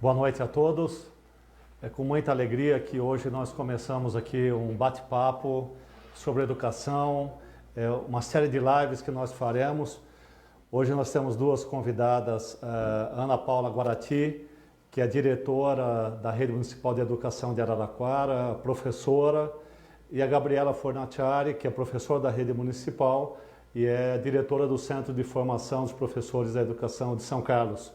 Boa noite a todos. É com muita alegria que hoje nós começamos aqui um bate-papo sobre educação, uma série de lives que nós faremos. Hoje nós temos duas convidadas, Ana Paula Guarati, que é diretora da Rede Municipal de Educação de Araraquara, professora, e a Gabriela Fornaciari, que é professora da Rede Municipal e é diretora do Centro de Formação dos Professores da Educação de São Carlos.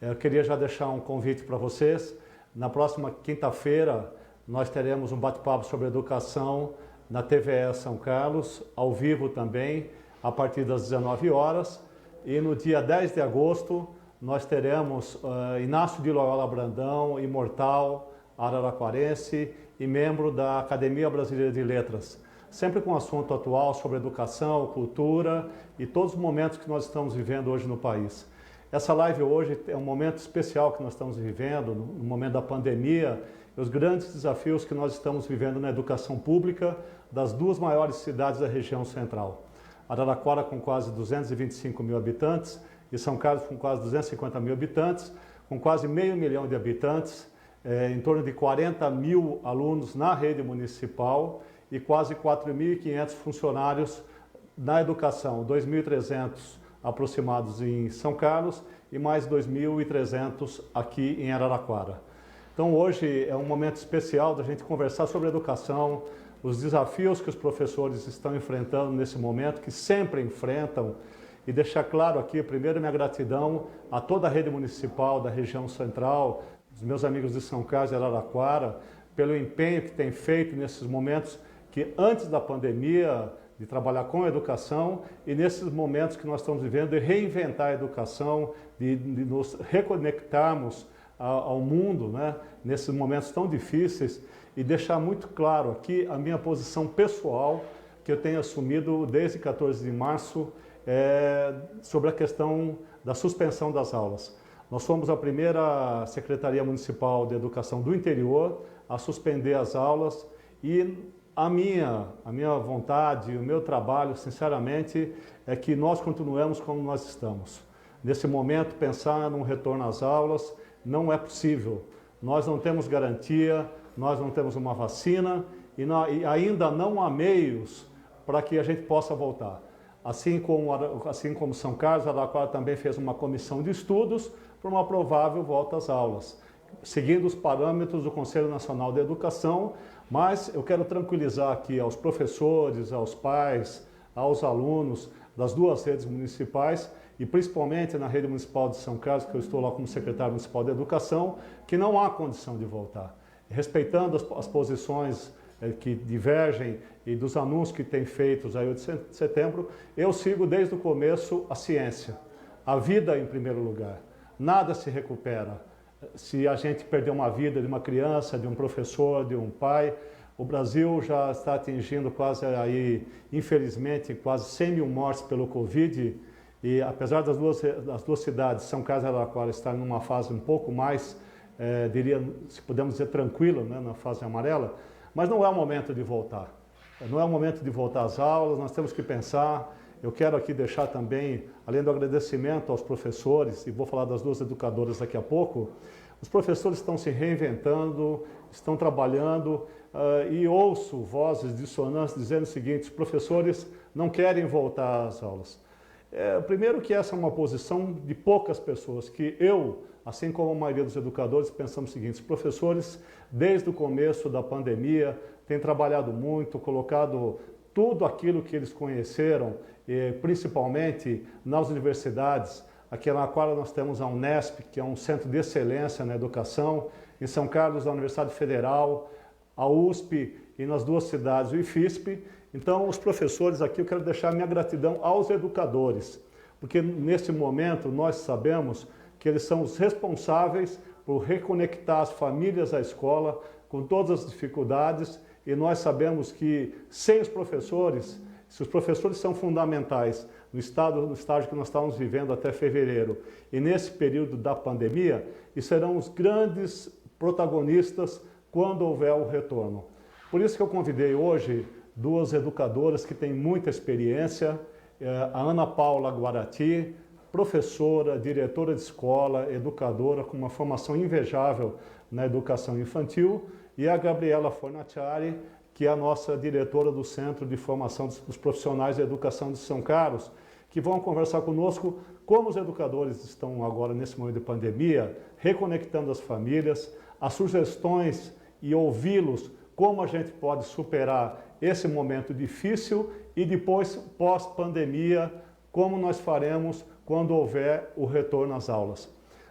Eu queria já deixar um convite para vocês. Na próxima quinta-feira nós teremos um bate-papo sobre educação na TVE São Carlos, ao vivo também, a partir das 19 horas. E no dia 10 de agosto nós teremos Inácio de Loyola Brandão, imortal, araraquarense e membro da Academia Brasileira de Letras. Sempre com assunto atual sobre educação, cultura e todos os momentos que nós estamos vivendo hoje no país. Essa live hoje é um momento especial que nós estamos vivendo, no momento da pandemia, e os grandes desafios que nós estamos vivendo na educação pública das duas maiores cidades da região central. Araraquara com quase 225 mil habitantes e São Carlos com quase 250 mil habitantes, com quase meio milhão de habitantes, em torno de 40 mil alunos na rede municipal e quase 4.500 funcionários na educação, 2.300 aproximados em São Carlos e mais 2.300 aqui em Araraquara. Então hoje é um momento especial da gente conversar sobre educação, os desafios que os professores estão enfrentando nesse momento, que sempre enfrentam, e deixar claro aqui, primeiro, minha gratidão a toda a rede municipal da região central, os meus amigos de São Carlos e Araraquara, pelo empenho que tem feito nesses momentos que antes da pandemia, de trabalhar com a educação e nesses momentos que nós estamos vivendo de reinventar a educação, de nos reconectarmos ao mundo, né, nesses momentos tão difíceis e deixar muito claro aqui a minha posição pessoal que eu tenho assumido desde 14 de março sobre a questão da suspensão das aulas. Nós fomos a primeira Secretaria Municipal de Educação do interior a suspender as aulas e a minha vontade, o meu trabalho, sinceramente, é que nós continuemos como nós estamos. Nesse momento, pensar num retorno às aulas não é possível. Nós não temos garantia, nós não temos uma vacina e ainda não há meios para que a gente possa voltar. Assim como São Carlos, Araraquara também fez uma comissão de estudos para uma provável volta às aulas, seguindo os parâmetros do Conselho Nacional de Educação, mas eu quero tranquilizar aqui aos professores, aos pais, aos alunos das duas redes municipais e principalmente na rede municipal de São Carlos, que eu estou lá como secretário municipal de Educação, que não há condição de voltar. Respeitando as posições que divergem e dos anúncios que têm feitos aí 8 de setembro, eu sigo desde o começo a ciência, a vida em primeiro lugar. Nada se recupera. Se a gente perder uma vida de uma criança, de um professor, de um pai, o Brasil já está atingindo quase aí, infelizmente, quase 100 mil mortes pelo Covid. E apesar das duas cidades, São Carlos e Araraquara, estarem numa fase um pouco mais, se podemos dizer, tranquila, né, na fase amarela, mas não é o momento de voltar. Não é o momento de voltar às aulas, nós temos que pensar. Eu quero aqui deixar também, além do agradecimento aos professores, e vou falar das duas educadoras daqui a pouco, os professores estão se reinventando, estão trabalhando, e ouço vozes dissonantes dizendo o seguinte: os professores não querem voltar às aulas. Primeiro que essa é uma posição de poucas pessoas, que eu, assim como a maioria dos educadores, pensamos o seguinte: os professores, desde o começo da pandemia, têm trabalhado muito, colocado tudo aquilo que eles conheceram, principalmente nas universidades. Aqui na qual nós temos a Unesp, que é um centro de excelência na educação, em São Carlos, a Universidade Federal, a USP e nas duas cidades, o IFISP. Então, os professores aqui, eu quero deixar minha gratidão aos educadores, porque nesse momento nós sabemos que eles são os responsáveis por reconectar as famílias à escola com todas as dificuldades, e nós sabemos que sem os professores, se os professores são fundamentais no estágio que nós estávamos vivendo até fevereiro e nesse período da pandemia, e serão os grandes protagonistas quando houver o retorno. Por isso que eu convidei hoje duas educadoras que têm muita experiência, a Ana Paula Guarati, professora, diretora de escola, educadora, com uma formação invejável na educação infantil, e a Gabriela Fornaciari, que é a nossa diretora do Centro de Formação dos Profissionais de Educação de São Carlos, que vão conversar conosco como os educadores estão agora, nesse momento de pandemia, reconectando as famílias, as sugestões e ouvi-los como a gente pode superar esse momento difícil e depois, pós-pandemia, como nós faremos quando houver o retorno às aulas.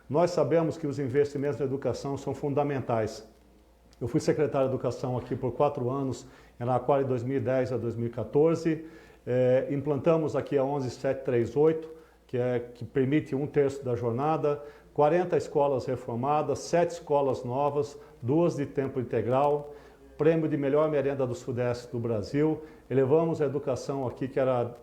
Nós sabemos que os investimentos na educação são fundamentais. Eu fui secretário de Educação aqui por 4 anos, em Araraquara, de 2010 a 2014. Implantamos aqui a 11738, que permite 1/3 da jornada, 40 escolas reformadas, 7 escolas novas, 2 de tempo integral, prêmio de melhor merenda do Sudeste do Brasil. Elevamos a educação aqui, que era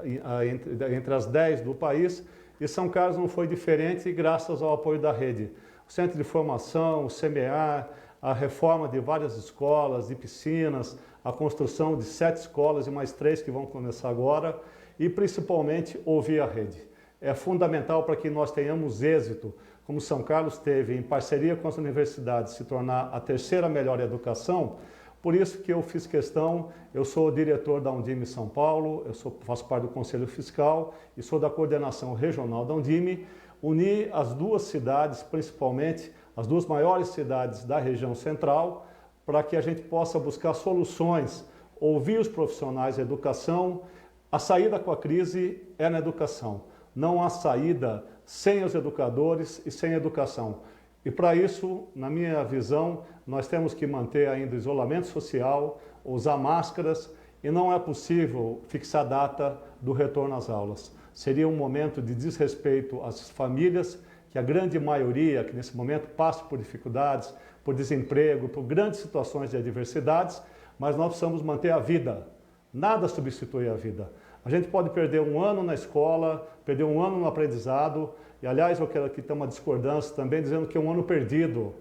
entre as 10 do país, e São Carlos não foi diferente graças ao apoio da rede. O Centro de Formação, o CMEAR, a reforma de várias escolas, de piscinas, a construção de 7 escolas e mais 3 que vão começar agora, e principalmente ouvir a rede. É fundamental para que nós tenhamos êxito, como São Carlos teve, em parceria com as universidades, se tornar a 3ª melhor educação. Por isso que eu fiz questão, eu sou o diretor da Undime São Paulo, faço parte do Conselho Fiscal e sou da coordenação regional da Undime, unir as 2 cidades, principalmente as 2 maiores cidades da região central, para que a gente possa buscar soluções, ouvir os profissionais da educação. A saída com a crise é na educação. Não há saída sem os educadores e sem educação. E para isso, na minha visão, nós temos que manter ainda o isolamento social, usar máscaras, e não é possível fixar a data do retorno às aulas. Seria um momento de desrespeito às famílias, que a grande maioria, que nesse momento passa por dificuldades, por desemprego, por grandes situações de adversidades, mas nós precisamos manter a vida. Nada substitui a vida. A gente pode perder 1 ano na escola, perder 1 ano no aprendizado, e aliás eu quero aqui ter uma discordância também dizendo que é 1 ano perdido.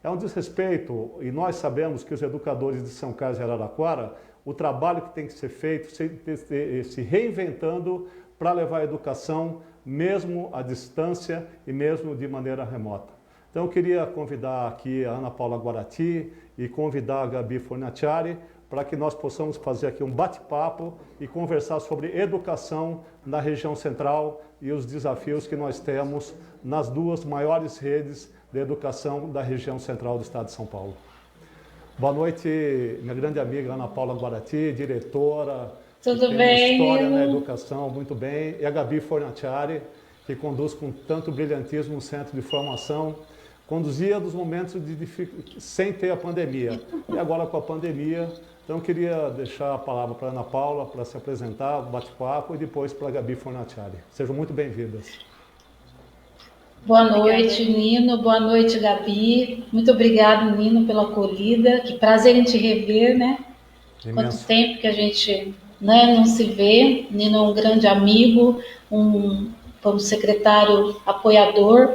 É um desrespeito, e nós sabemos que os educadores de São Carlos e Araraquara, o trabalho que tem que ser feito, se reinventando para levar a educação, mesmo à distância e mesmo de maneira remota. Então eu queria convidar aqui a Ana Paula Guarati e convidar a Gabi Fornaciari para que nós possamos fazer aqui um bate-papo e conversar sobre educação na região central e os desafios que nós temos nas 2 maiores redes de educação da região central do estado de São Paulo. Boa noite, minha grande amiga Ana Paula Guarati, diretora. Tudo tem bem? Uma história na educação muito bem. E a Gabi Fornaciari, que conduz com tanto brilhantismo um centro de formação, conduzia dos momentos sem ter a pandemia. E agora com a pandemia, então eu queria deixar a palavra para a Ana Paula para se apresentar, bate-papo, e depois para a Gabi Fornaciari. Sejam muito bem-vindas. Boa noite, Nino. Boa noite, Gabi. Muito obrigado, Nino, pela acolhida. Que prazer em te rever, né? Imenso. Quanto tempo que a gente não se vê. Nino é um grande amigo, um secretário apoiador.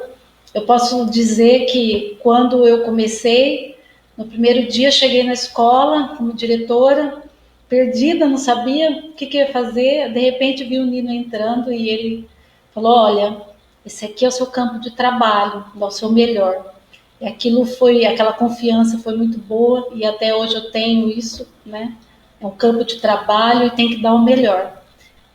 Eu posso dizer que quando eu comecei, no primeiro dia cheguei na escola como diretora, perdida, não sabia o que ia fazer. De repente vi o Nino entrando e ele falou: olha, esse aqui é o seu campo de trabalho, dá o seu melhor. E aquela confiança foi muito boa e até hoje eu tenho isso, né? É um campo de trabalho e tem que dar o melhor.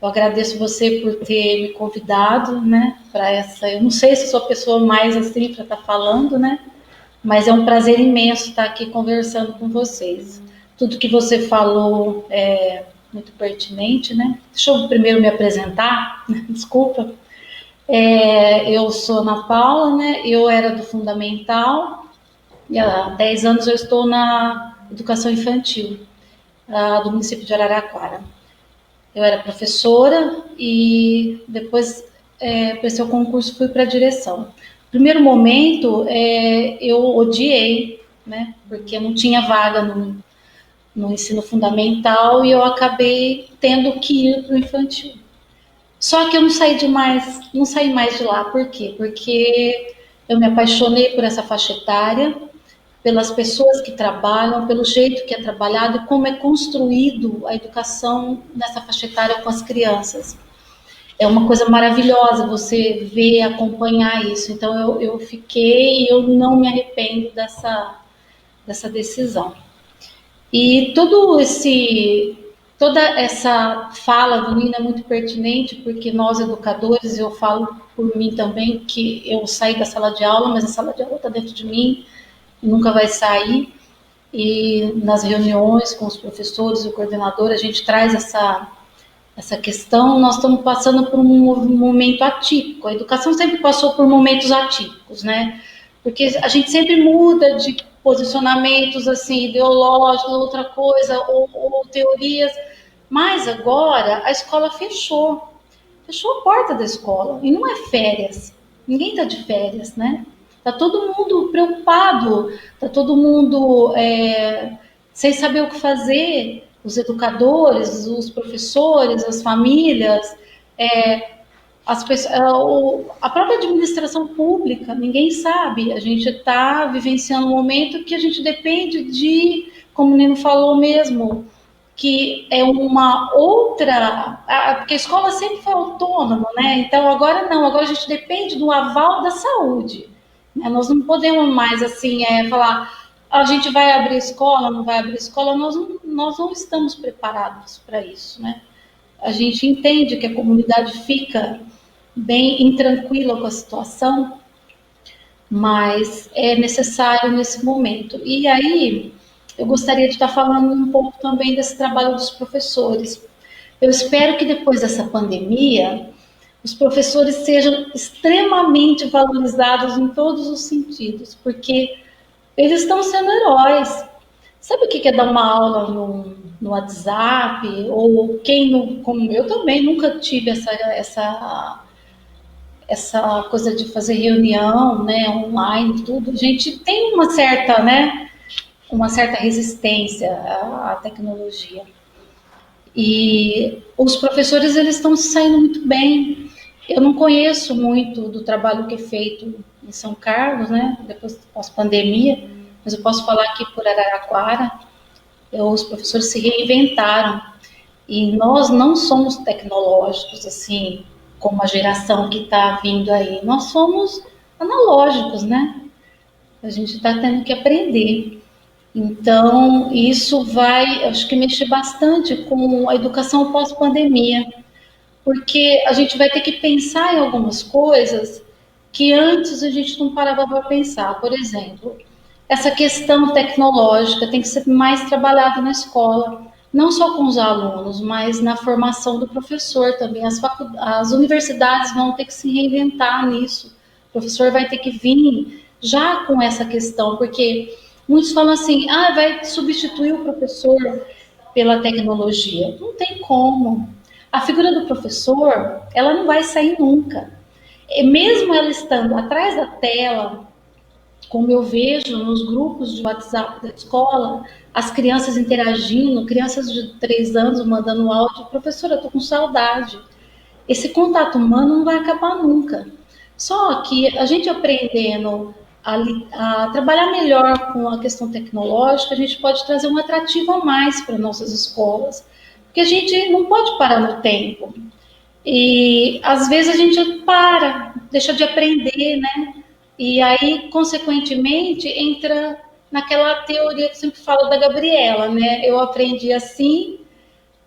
Eu agradeço você por ter me convidado, né? Para essa, eu não sei se sou a pessoa mais assim para estar falando, né? Mas é um prazer imenso estar aqui conversando com vocês. Tudo que você falou é muito pertinente, né? Deixa eu primeiro me apresentar, desculpa. Eu sou Ana Paula, né? Eu era do Fundamental e há 10 anos eu estou na educação infantil do município de Araraquara. Eu era professora e depois prestei o concurso e fui para a direção. No primeiro momento eu odiei, né? Porque não tinha vaga no ensino fundamental e eu acabei tendo que ir para o infantil. Só que eu não saí mais de lá. Por quê? Porque eu me apaixonei por essa faixa etária, pelas pessoas que trabalham, pelo jeito que é trabalhado e como é construído a educação nessa faixa etária com as crianças. é uma coisa maravilhosa você ver, acompanhar isso. Então eu fiquei e eu não me arrependo dessa decisão. E toda essa fala do Nino é muito pertinente, porque nós educadores, eu falo por mim também, que eu saí da sala de aula, mas a sala de aula está dentro de mim, nunca vai sair. E nas reuniões com os professores e o coordenador, a gente traz essa questão. Nós estamos passando por um momento atípico. A educação sempre passou por momentos atípicos, né? Porque a gente sempre muda de posicionamentos assim ideológicos, outra coisa, ou teorias. Mas agora a escola fechou a porta da escola e não é férias. Ninguém está de férias, né? Tá todo mundo preocupado, tá todo mundo sem saber o que fazer. Os educadores, os professores, as famílias, a própria administração pública, ninguém sabe. A gente está vivenciando um momento que a gente depende de, como o Nino falou mesmo, que é uma outra. Porque a escola sempre foi autônoma, né? Então agora não, agora a gente depende do aval da saúde. Né? Nós não podemos mais assim falar. A gente vai abrir escola, não vai abrir escola, nós não estamos preparados para isso, né? A gente entende que a comunidade fica bem intranquila com a situação, mas é necessário nesse momento. E aí, eu gostaria de estar falando um pouco também desse trabalho dos professores. Eu espero que depois dessa pandemia, os professores sejam extremamente valorizados em todos os sentidos, porque eles estão sendo heróis. Sabe o que é dar uma aula no WhatsApp? Ou quem, como eu também, nunca tive essa coisa de fazer reunião, né, online, tudo. A gente tem uma certa, né, uma certa resistência à tecnologia. E os professores, eles estão se saindo muito bem. Eu não conheço muito do trabalho que é feito em São Carlos, né, depois pós-pandemia, mas eu posso falar aqui por Araraquara, os professores se reinventaram. E nós não somos tecnológicos, assim, como a geração que está vindo aí. Nós somos analógicos, né? A gente está tendo que aprender. Então, isso vai, acho que mexer bastante com a educação pós-pandemia, porque a gente vai ter que pensar em algumas coisas que antes a gente não parava para pensar. Por exemplo, essa questão tecnológica tem que ser mais trabalhada na escola, não só com os alunos, mas na formação do professor também. As universidades vão ter que se reinventar nisso. O professor vai ter que vir já com essa questão, porque muitos falam assim, vai substituir o professor pela tecnologia. Não tem como. A figura do professor, ela não vai sair nunca. E mesmo ela estando atrás da tela, como eu vejo nos grupos de WhatsApp da escola, as crianças interagindo, crianças de 3 anos mandando áudio, professora, eu tô com saudade. Esse contato humano não vai acabar nunca. Só que a gente aprendendo a trabalhar melhor com a questão tecnológica, a gente pode trazer um atrativo a mais para nossas escolas. Porque a gente não pode parar no tempo. E às vezes a gente deixa de aprender, né? E aí, consequentemente, entra naquela teoria que eu sempre falo da Gabriela, né? Eu aprendi assim,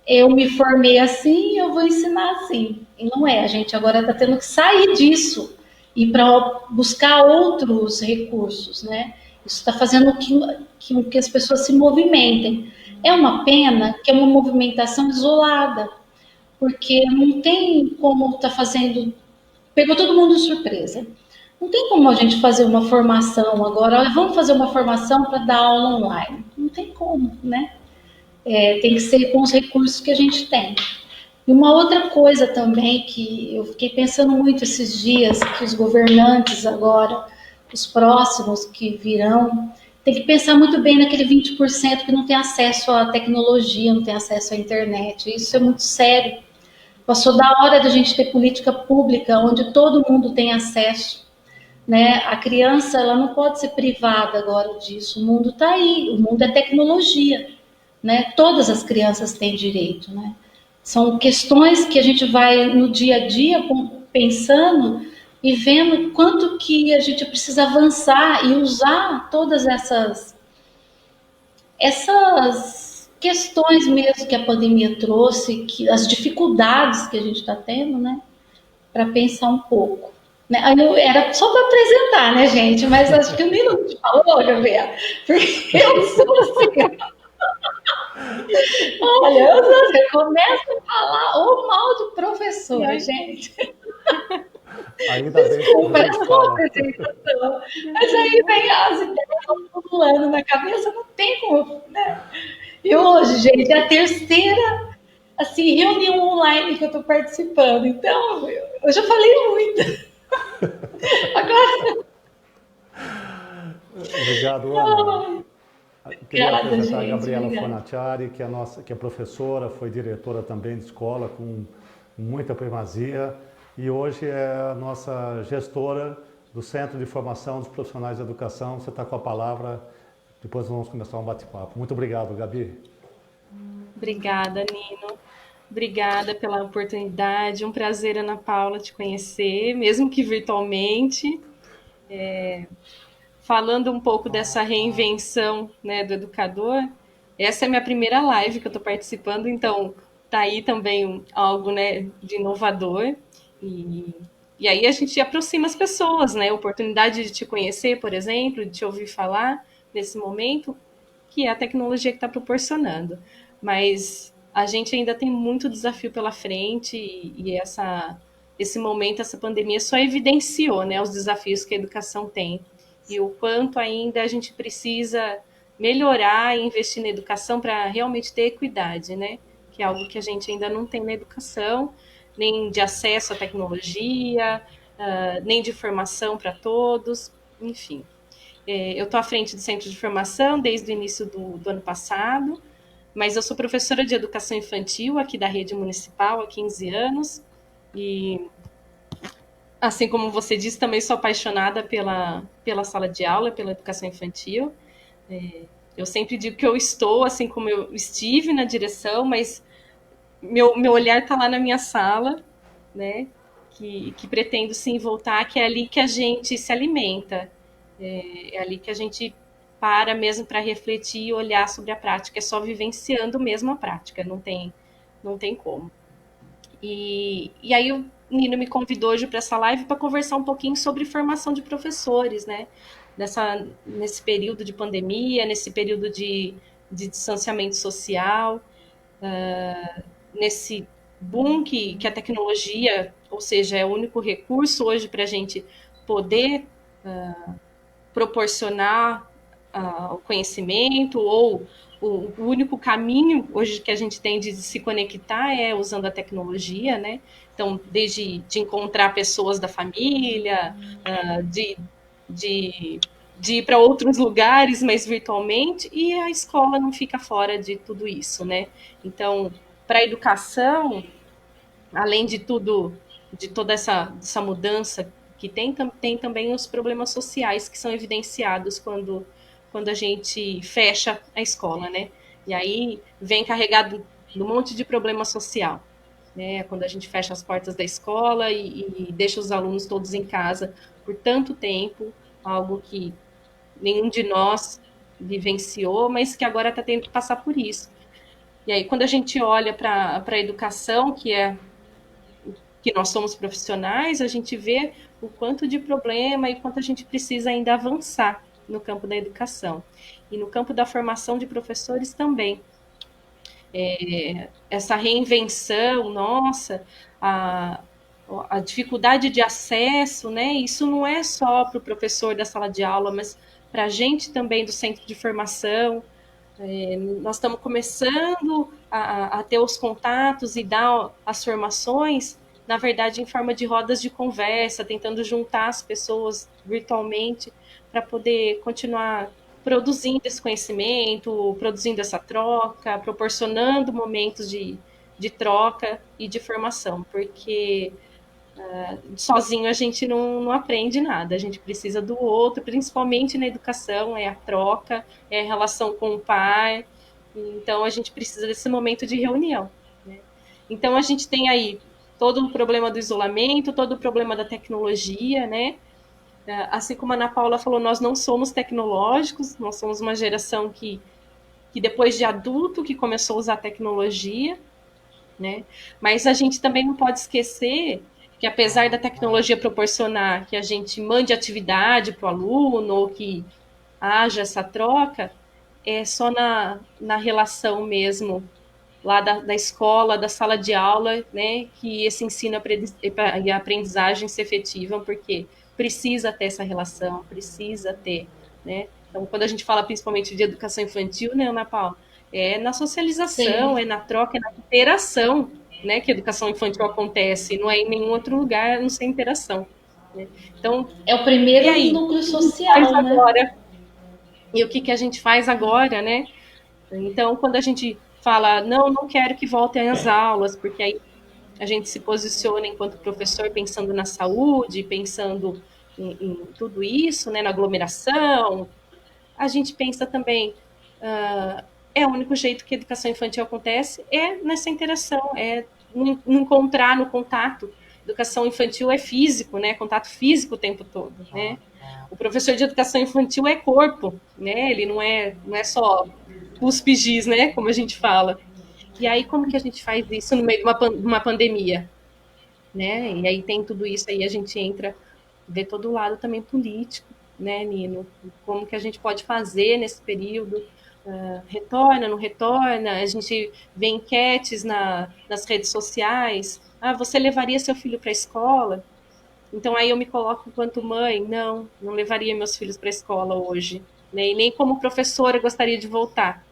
eu me formei assim, eu vou ensinar assim. E não é, a gente agora está tendo que sair disso e para buscar outros recursos, né? Isso está fazendo que as pessoas se movimentem. É uma pena que é uma movimentação isolada, porque não tem como estar fazendo... Pegou todo mundo de surpresa. Não tem como a gente fazer uma formação agora, vamos fazer uma formação para dar aula online. Não tem como, né? Tem que ser com os recursos que a gente tem. E uma outra coisa também que eu fiquei pensando muito esses dias, que os governantes agora, os próximos que virão, tem que pensar muito bem naquele 20% que não tem acesso à tecnologia, não tem acesso à internet. Isso é muito sério. Passou da hora da gente ter política pública onde todo mundo tem acesso. Né? A criança, ela não pode ser privada agora disso. O mundo está aí, o mundo é tecnologia, né? Todas as crianças têm direito, né? São questões que a gente vai no dia a dia pensando e vendo quanto que a gente precisa avançar e usar todas essas questões mesmo que a pandemia trouxe, que as dificuldades que a gente está tendo, né, para pensar um pouco. Né? Era só para apresentar, né, gente? Mas acho que o Nino te falou, Gabriela, porque eu sou assim. Olha, eu começo a falar o mal de professora, gente. Ainda bem Desculpa, que a é gente só fala. apresentação. Mas aí vem as ideias pulando na cabeça, não tem como, né? E hoje, gente, é a terceira assim, reunião online que eu estou participando. Então, eu já falei muito. Agora. Obrigado, Ana. Queria Obrigada, apresentar a gente. Gabriela Obrigada. Fonacciari, que é professora, foi diretora também de escola com muita primazia e hoje é a nossa gestora do Centro de Formação dos Profissionais de Educação. Você está com a palavra, depois vamos começar um bate-papo. Muito obrigado, Gabi. Obrigada, Nino. Obrigada pela oportunidade. Um prazer, Ana Paula, te conhecer, mesmo que virtualmente. Falando um pouco dessa reinvenção, né, do educador, essa é a minha primeira live que eu estou participando, então tá aí também algo, né, de inovador. E, e aí a gente aproxima as pessoas, né? A oportunidade de te conhecer, por exemplo, de te ouvir falar nesse momento, que é a tecnologia que está proporcionando. Mas a gente ainda tem muito desafio pela frente e esse momento, essa pandemia só evidenciou, né, os desafios que a educação tem e o quanto ainda a gente precisa melhorar e investir na educação para realmente ter equidade, né? Que é algo que a gente ainda não tem na educação, nem de acesso à tecnologia, nem de formação para todos, enfim. Eu estou à frente do centro de formação desde o início do ano passado, mas eu sou professora de educação infantil aqui da rede municipal há 15 anos e, assim como você disse, também sou apaixonada pela sala de aula, pela educação infantil. Eu sempre digo que eu estou, assim como eu estive na direção, mas meu olhar está lá na minha sala, né? Que pretendo sim voltar, que é ali que a gente se alimenta, é ali que a gente para mesmo para refletir e olhar sobre a prática, é só vivenciando mesmo a prática, não tem como. E aí o Nino me convidou hoje para essa live para conversar um pouquinho sobre formação de professores, né? Nesse período de pandemia, nesse período de distanciamento social, nesse boom que a tecnologia, ou seja, é o único recurso hoje para a gente poder proporcionar o conhecimento ou o único caminho hoje que a gente tem de se conectar é usando a tecnologia, né? Então, desde de encontrar pessoas da família, de, de ir para outros lugares, mas virtualmente, e a escola não fica fora de tudo isso, né? Então, para a educação, além de tudo, de toda essa mudança que tem também os problemas sociais que são evidenciados quando a gente fecha a escola, né? E aí vem carregado de um monte de problema social, né? Quando a gente fecha as portas da escola e deixa os alunos todos em casa por tanto tempo, algo que nenhum de nós vivenciou, mas que agora está tendo que passar por isso. E aí, quando a gente olha para a educação, que nós somos profissionais, a gente vê o quanto de problema e quanto a gente precisa ainda avançar no campo da educação. E no campo da formação de professores também. Essa reinvenção, nossa, a, a dificuldade de acesso, né? Isso não é só para o professor da sala de aula, mas para a gente também do centro de formação. Nós estamos começando a ter os contatos e dar as formações, na verdade, em forma de rodas de conversa, tentando juntar as pessoas virtualmente para poder continuar produzindo esse conhecimento, produzindo essa troca, proporcionando momentos de troca e de formação, porque sozinho a gente não aprende nada, a gente precisa do outro, principalmente na educação, é a troca, é a relação com o pai, então a gente precisa desse momento de reunião, né? Então, a gente tem aí todo o problema do isolamento, todo o problema da tecnologia, né? Assim como a Ana Paula falou, nós não somos tecnológicos, nós somos uma geração que depois de adulto que começou a usar tecnologia, né? Mas a gente também não pode esquecer que apesar da tecnologia proporcionar que a gente mande atividade para o aluno ou que haja essa troca, é só na relação mesmo lá da escola, da sala de aula, né, que esse ensino e a aprendizagem se efetivam, porque precisa ter essa relação, precisa ter, né? Então, quando a gente fala principalmente de educação infantil, né, Ana Paula, é na socialização, Sim. é na troca, é na interação, né, que a educação infantil acontece, não é em nenhum outro lugar, a não ser interação, né? Então, É o e primeiro aí? núcleo O que a gente faz social, né? agora? E o que a gente faz agora, né? Então, quando a gente fala, não quero que voltem às aulas, porque aí a gente se posiciona enquanto professor pensando na saúde, pensando em tudo isso, né, na aglomeração, a gente pensa também, é o único jeito que a educação infantil acontece, é nessa interação, é no encontrar, no contato. Educação infantil é físico, né, contato físico o tempo todo, né. O professor de educação infantil é corpo, né, ele não é só cuspe giz, né, como a gente fala. E aí, como que a gente faz isso no meio de uma pandemia? Né? E aí tem tudo isso aí, a gente entra, vê todo o lado também político, né, Nino? Como que a gente pode fazer nesse período? Retorna, não retorna? A gente vê enquetes nas redes sociais. Ah, você levaria seu filho para a escola? Então aí eu me coloco enquanto mãe, não levaria meus filhos para a escola hoje. Né? E nem como professora gostaria de voltar,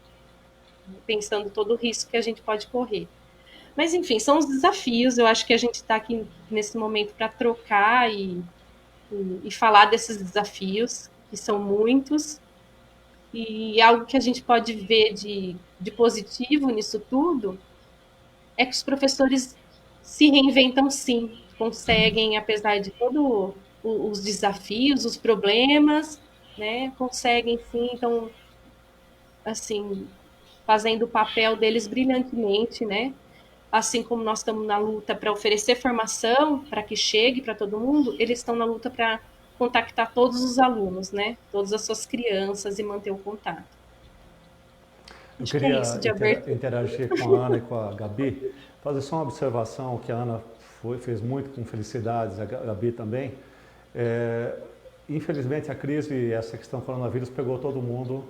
pensando todo o risco que a gente pode correr. Mas, enfim, são os desafios. Eu acho que a gente está aqui nesse momento para trocar e falar desses desafios, que são muitos. E algo que a gente pode ver de positivo nisso tudo é que os professores se reinventam sim, conseguem, apesar de todos os desafios, os problemas, né, conseguem sim, então, assim, fazendo o papel deles brilhantemente, né? Assim como nós estamos na luta para oferecer formação para que chegue para todo mundo, eles estão na luta para contactar todos os alunos, né? Todas as suas crianças e manter o contato. Eu Acho que é isso queria de abertura. interagir com a Ana e com a Gabi, fazer só uma observação que a Ana fez muito com felicidades, a Gabi também. Infelizmente, a crise e essa questão do coronavírus pegou todo mundo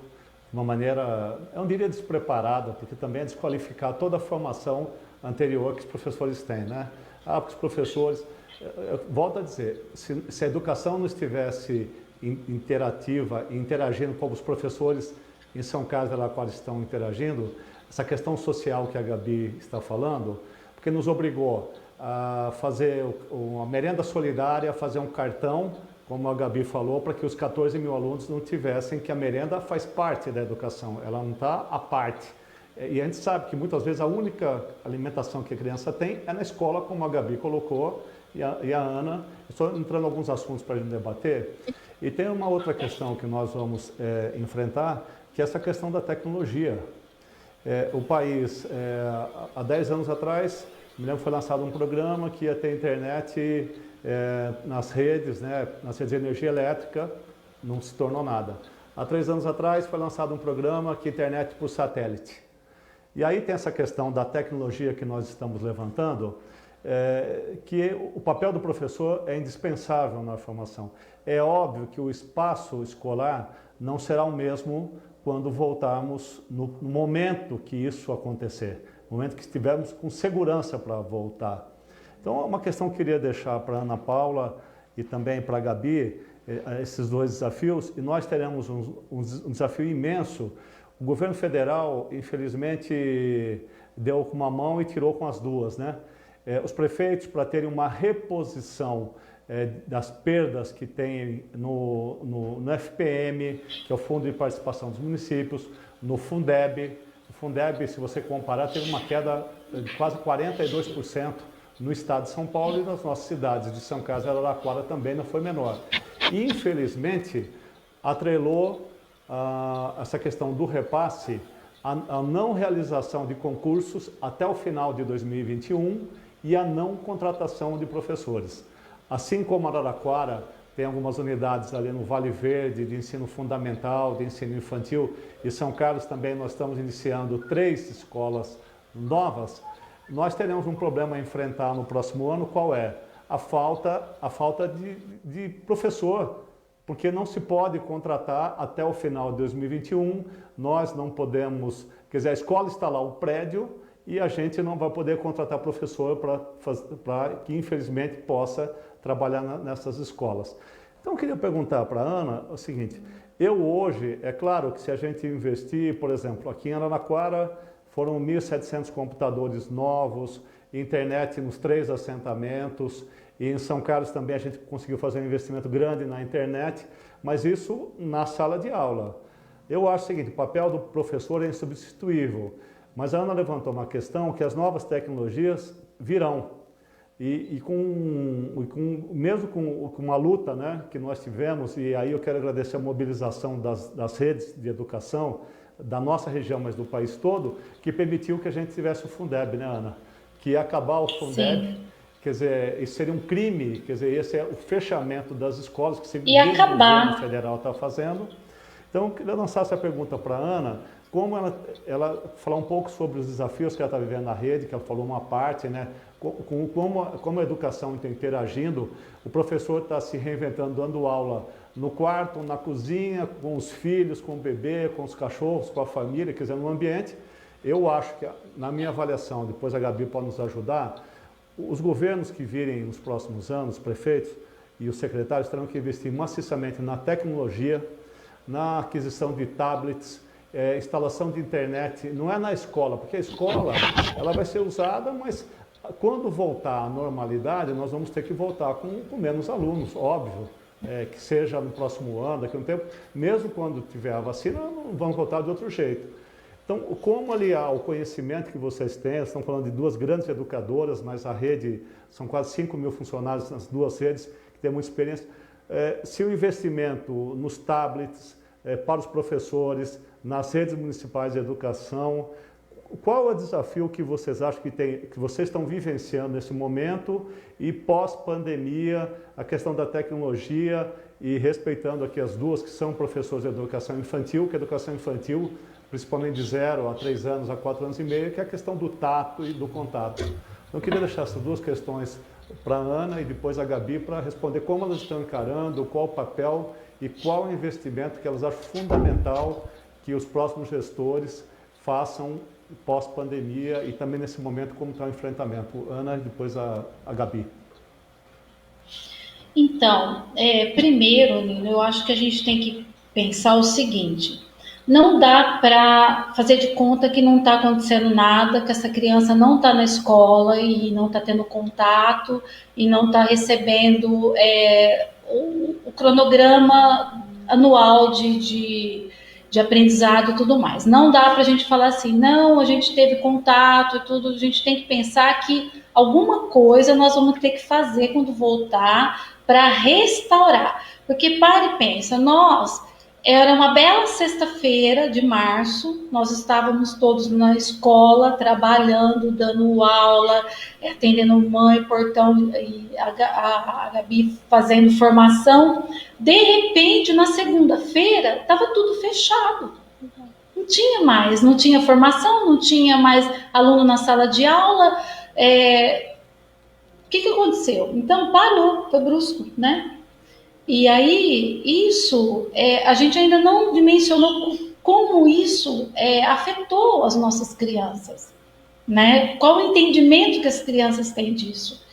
de uma maneira, eu não diria despreparada, porque também é desqualificar toda a formação anterior que os professores têm, né? Porque os professores, eu volto a dizer, se a educação não estivesse interativa e interagindo como os professores em São Carlos de Araquara estão interagindo, essa questão social que a Gabi está falando, porque nos obrigou a fazer uma merenda solidária, fazer um cartão, como a Gabi falou, para que os 14 mil alunos não tivessem, que a merenda faz parte da educação, ela não está à parte. E a gente sabe que muitas vezes a única alimentação que a criança tem é na escola, como a Gabi colocou, e a Ana, estou entrando em alguns assuntos para a gente debater. E tem uma outra questão que nós vamos enfrentar, que é essa questão da tecnologia. O país, há 10 anos atrás, me lembro que foi lançado um programa que ia ter internet nas redes, né, nas redes de energia elétrica, não se tornou nada. Há 3 anos atrás foi lançado um programa que é internet por satélite. E aí tem essa questão da tecnologia que nós estamos levantando, que o papel do professor é indispensável na formação. É óbvio que o espaço escolar não será o mesmo quando voltarmos no momento que isso acontecer, no momento que estivermos com segurança para voltar. Então, uma questão que eu queria deixar para a Ana Paula e também para a Gabi, esses dois desafios, e nós teremos um desafio imenso. O governo federal, infelizmente, deu com uma mão e tirou com as duas, né? Os prefeitos, para terem uma reposição das perdas que tem no FPM, que é o Fundo de Participação dos Municípios, no Fundeb. O Fundeb, se você comparar, teve uma queda de quase 42% no estado de São Paulo e nas nossas cidades de São Carlos e Araraquara também não foi menor. E, infelizmente, atrelou essa questão do repasse a não realização de concursos até o final de 2021 e a não contratação de professores. Assim como Araraquara tem algumas unidades ali no Vale Verde de ensino fundamental, de ensino infantil, e São Carlos também nós estamos iniciando 3 escolas novas, nós teremos um problema a enfrentar no próximo ano, qual é? A falta de professor, porque não se pode contratar até o final de 2021, nós não podemos, quer dizer, a escola está lá, o prédio, e a gente não vai poder contratar professor para que, infelizmente, possa trabalhar nessas escolas. Então, eu queria perguntar para a Ana o seguinte, eu hoje, é claro que se a gente investir, por exemplo, aqui em Araraquara, foram 1.700 computadores novos, internet nos 3 assentamentos, e em São Carlos também a gente conseguiu fazer um investimento grande na internet, mas isso na sala de aula. Eu acho o seguinte, o papel do professor é insubstituível, mas a Ana levantou uma questão que as novas tecnologias virão. Mesmo com uma luta, né, que nós tivemos, e aí eu quero agradecer a mobilização das redes de educação da nossa região, mas do país todo, que permitiu que a gente tivesse o Fundeb, né, Ana? Que ia acabar o Fundeb, Sim. quer dizer, isso seria um crime, quer dizer, esse é o fechamento das escolas que o governo federal está fazendo. Então, eu queria lançar essa pergunta para a Ana, como ela falar um pouco sobre os desafios que ela está vivendo na rede, que ela falou uma parte, né? Como a educação está interagindo, o professor está se reinventando, dando aula no quarto, na cozinha, com os filhos, com o bebê, com os cachorros, com a família, quer dizer, no ambiente. Eu acho que, na minha avaliação, depois a Gabi pode nos ajudar, os governos que virem nos próximos anos, prefeitos e os secretários terão que investir maciçamente na tecnologia, na aquisição de tablets, instalação de internet, não é na escola, porque a escola ela vai ser usada, mas quando voltar à normalidade, nós vamos ter que voltar com menos alunos, óbvio, que seja no próximo ano, daqui a um tempo, mesmo quando tiver a vacina, vamos voltar de outro jeito. Então, como aliar o conhecimento que vocês têm, estão falando de 2 grandes educadoras, mas a rede, são quase 5.000 funcionários nas 2 redes, que têm muita experiência, se o investimento nos tablets, para os professores, nas redes municipais de educação, qual é o desafio que vocês acham que vocês estão vivenciando nesse momento e pós-pandemia, a questão da tecnologia e respeitando aqui as 2 que são professores de educação infantil, que a educação infantil, principalmente de 0 a 3 anos, a 4 anos e meio, que é a questão do tato e do contato. Então, eu queria deixar essas 2 questões para a Ana e depois a Gabi para responder como elas estão encarando, qual o papel e qual o investimento que elas acham fundamental que os próximos gestores façam pós-pandemia e também nesse momento como está o enfrentamento. Ana e depois a Gabi. Então, primeiro, Nino, eu acho que a gente tem que pensar o seguinte, não dá para fazer de conta que não está acontecendo nada, que essa criança não está na escola e não está tendo contato e não está recebendo o cronograma anual de aprendizado e tudo mais. Não dá para a gente falar assim, não, a gente teve contato e tudo, a gente tem que pensar que alguma coisa nós vamos ter que fazer quando voltar para restaurar. Porque para e pensa, era uma bela sexta-feira de março, nós estávamos todos na escola, trabalhando, dando aula, atendendo mãe, portão, e a Gabi fazendo formação. De repente, na segunda-feira, estava tudo fechado. Não tinha formação, não tinha mais aluno na sala de aula. O que aconteceu? Então, parou, foi brusco, né? E aí, isso, a gente ainda não dimensionou como isso afetou as nossas crianças, né? Qual o entendimento que as crianças têm disso?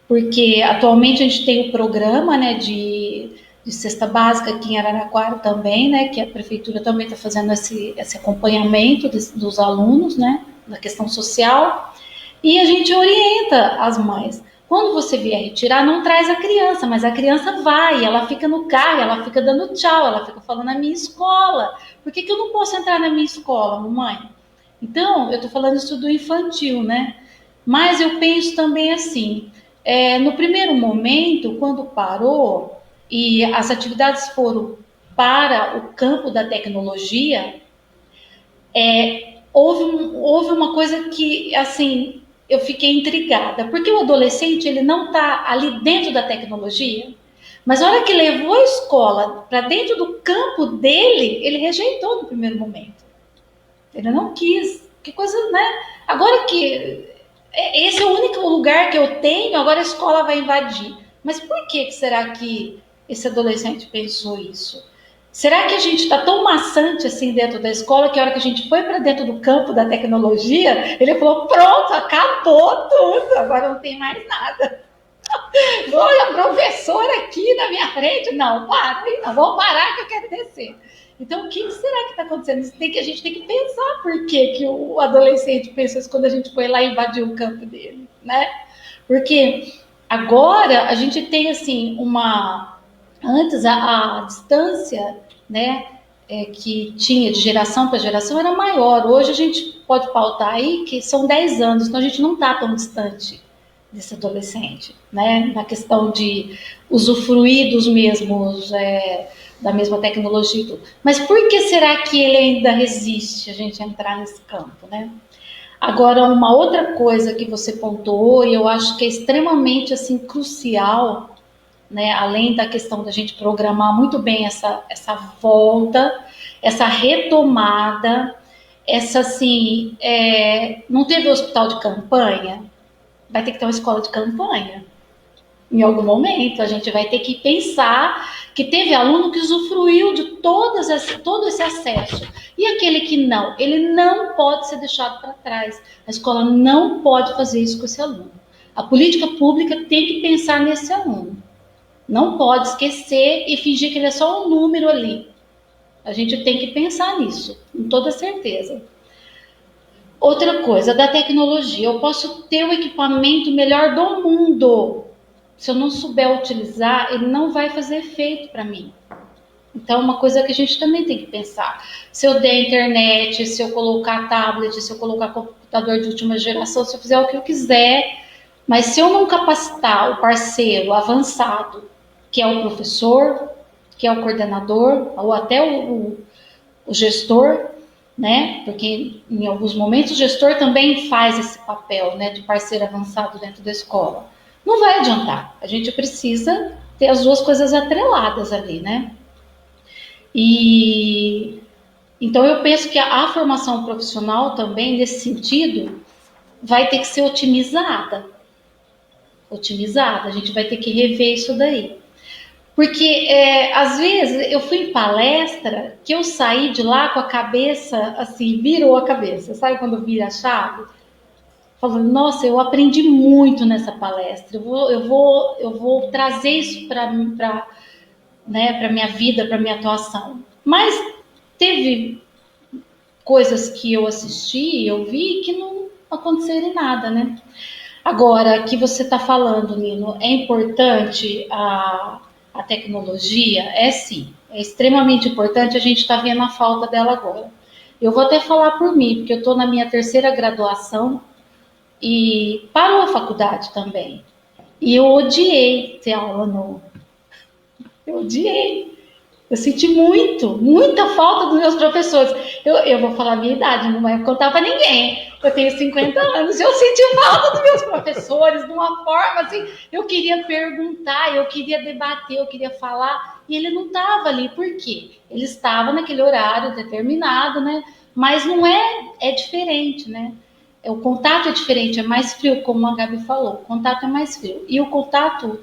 Porque atualmente a gente tem o programa, né, de cesta básica aqui em Araraquara também, né, que a prefeitura também está fazendo esse acompanhamento dos alunos, né, da questão social, e a gente orienta as mães. Quando você vier retirar, não traz a criança, mas a criança vai, ela fica no carro, ela fica dando tchau, ela fica falando na minha escola. Por que eu não posso entrar na minha escola, mamãe? Então, eu estou falando isso do infantil, né? Mas eu penso também assim, no primeiro momento, quando parou e as atividades foram para o campo da tecnologia, houve uma coisa que, assim, eu fiquei intrigada, porque o adolescente, ele não está ali dentro da tecnologia, mas a hora que levou a escola para dentro do campo dele, ele rejeitou no primeiro momento. Ele não quis. Que coisa, né? Agora que esse é o único lugar que eu tenho, agora a escola vai invadir. Mas por que será que esse adolescente pensou isso? Será que a gente está tão maçante assim dentro da escola que a hora que a gente foi para dentro do campo da tecnologia, ele falou, pronto, acabou tudo, agora não tem mais nada. Olha, a professora aqui na minha frente, não, para, não, vou parar que eu quero descer. Então, o que será que está acontecendo? A gente tem que pensar por que o adolescente pensa isso quando a gente foi lá e invadiu o campo dele, né? Porque agora a gente tem, assim, antes a distância, né, que tinha de geração para geração era maior. Hoje a gente pode pautar aí que são 10 anos, então a gente não está tão distante desse adolescente, né, na questão de usufruir dos mesmos... da mesma tecnologia e tudo. Mas por que será que ele ainda resiste a gente entrar nesse campo, né? Agora, uma outra coisa que você pontuou, e eu acho que é extremamente, assim, crucial, né? Além da questão da gente programar muito bem essa volta, essa retomada, assim, não teve hospital de campanha? Vai ter que ter uma escola de campanha. Em algum momento, a gente vai ter que pensar que teve aluno que usufruiu de todo esse acesso. E aquele que não, ele não pode ser deixado para trás. A escola não pode fazer isso com esse aluno. A política pública tem que pensar nesse aluno. Não pode esquecer e fingir que ele é só um número ali. A gente tem que pensar nisso, com toda certeza. Outra coisa, da tecnologia. Eu posso ter o equipamento melhor do mundo. Se eu não souber utilizar, ele não vai fazer efeito para mim. Então, uma coisa que a gente também tem que pensar. Se eu der internet, se eu colocar tablet, se eu colocar computador de última geração, se eu fizer o que eu quiser, mas se eu não capacitar o parceiro avançado, que é o professor, que é o coordenador, ou até o gestor, né? Porque em alguns momentos o gestor também faz esse papel, né, de parceiro avançado dentro da escola. Não vai adiantar. A gente precisa ter as duas coisas atreladas ali, né? E então eu penso que a formação profissional também, nesse sentido, vai ter que ser otimizada. A gente vai ter que rever isso daí. Porque, às vezes, eu fui em palestra que eu saí de lá com a cabeça, assim, virou a cabeça. Sabe quando vira a chave? Falando, nossa, eu aprendi muito nessa palestra, eu vou trazer isso para né, para minha vida, para minha atuação. Mas teve coisas que eu assisti, eu vi, que não aconteceram nada, né? Agora, que você está falando, Nino, é importante a tecnologia? É sim, é extremamente importante, a gente está vendo a falta dela agora. Eu vou até falar por mim, porque eu estou na minha 3ª graduação, e parou a faculdade também. E eu odiei ter aula no... Eu odiei. Eu senti muita falta dos meus professores. Eu vou falar a minha idade, não vai contar para ninguém. Eu tenho 50 anos e eu senti falta dos meus professores de uma forma assim. Eu queria perguntar, eu queria debater, eu queria falar. E ele não estava ali. Por quê? Ele estava naquele horário determinado, né? Mas não é diferente, né? O contato é diferente, é mais frio, como a Gabi falou. O contato é mais frio. E o contato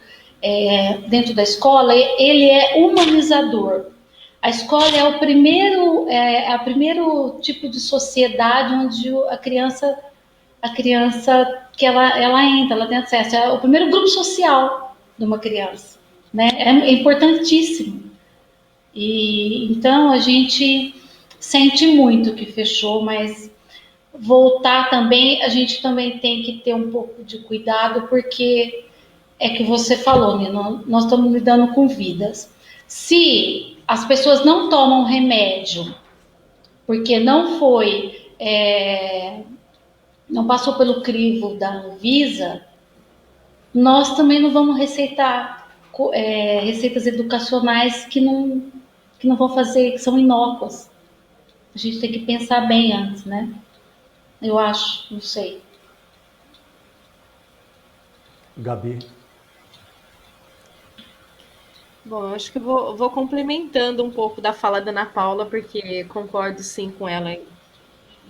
dentro da escola, ele é humanizador. A escola é o primeiro tipo de sociedade onde a criança que ela entra, ela tem acesso. É o primeiro grupo social de uma criança, né? É importantíssimo. E então a gente sente muito que fechou, mas voltar também, a gente também tem que ter um pouco de cuidado, porque é que você falou, né? Nós estamos lidando com vidas. Se as pessoas não tomam remédio porque não não passou pelo crivo da Anvisa, nós também não vamos receitar receitas educacionais que não vão fazer, que são inócuas. A gente tem que pensar bem antes, né? Eu acho, não sei. Gabi. Bom, acho que eu vou complementando um pouco da fala da Ana Paula, porque concordo sim com ela em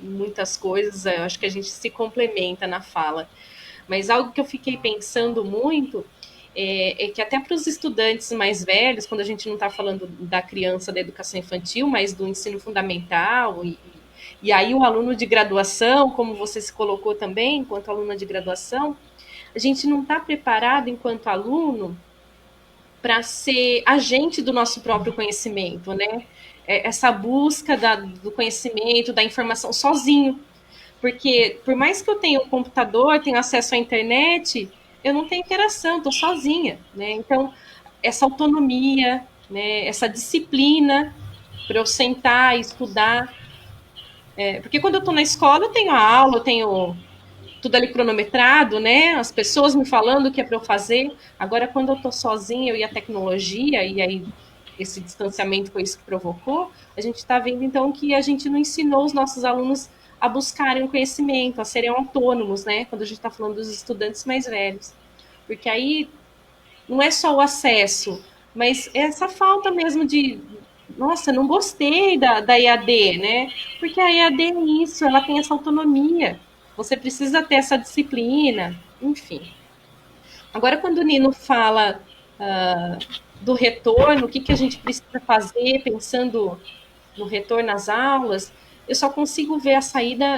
muitas coisas. Eu acho que a gente se complementa na fala. Mas algo que eu fiquei pensando muito é que até para os estudantes mais velhos, quando a gente não está falando da criança da educação infantil, mas do ensino fundamental, e aí o aluno de graduação, como você se colocou também, enquanto aluna de graduação, a gente não está preparado enquanto aluno para ser agente do nosso próprio conhecimento, né? Essa busca do conhecimento, da informação sozinho. Porque por mais que eu tenha um computador, tenha acesso à internet, eu não tenho interação, estou sozinha, né? Então, essa autonomia, né, essa disciplina para eu sentar e estudar. Porque quando eu estou na escola, eu tenho a aula, eu tenho tudo ali cronometrado, né? As pessoas me falando o que é para eu fazer. Agora, quando eu estou sozinha, eu e a tecnologia, e aí esse distanciamento foi isso que provocou, a gente está vendo então que a gente não ensinou os nossos alunos a buscarem o conhecimento, a serem autônomos, né? Quando a gente está falando dos estudantes mais velhos. Porque aí não é só o acesso, mas é essa falta mesmo de, nossa, não gostei da EAD, né? Porque a EAD é isso, ela tem essa autonomia. Você precisa ter essa disciplina, enfim. Agora, quando o Nino fala do retorno, o que a gente precisa fazer pensando no retorno às aulas, eu só consigo ver a saída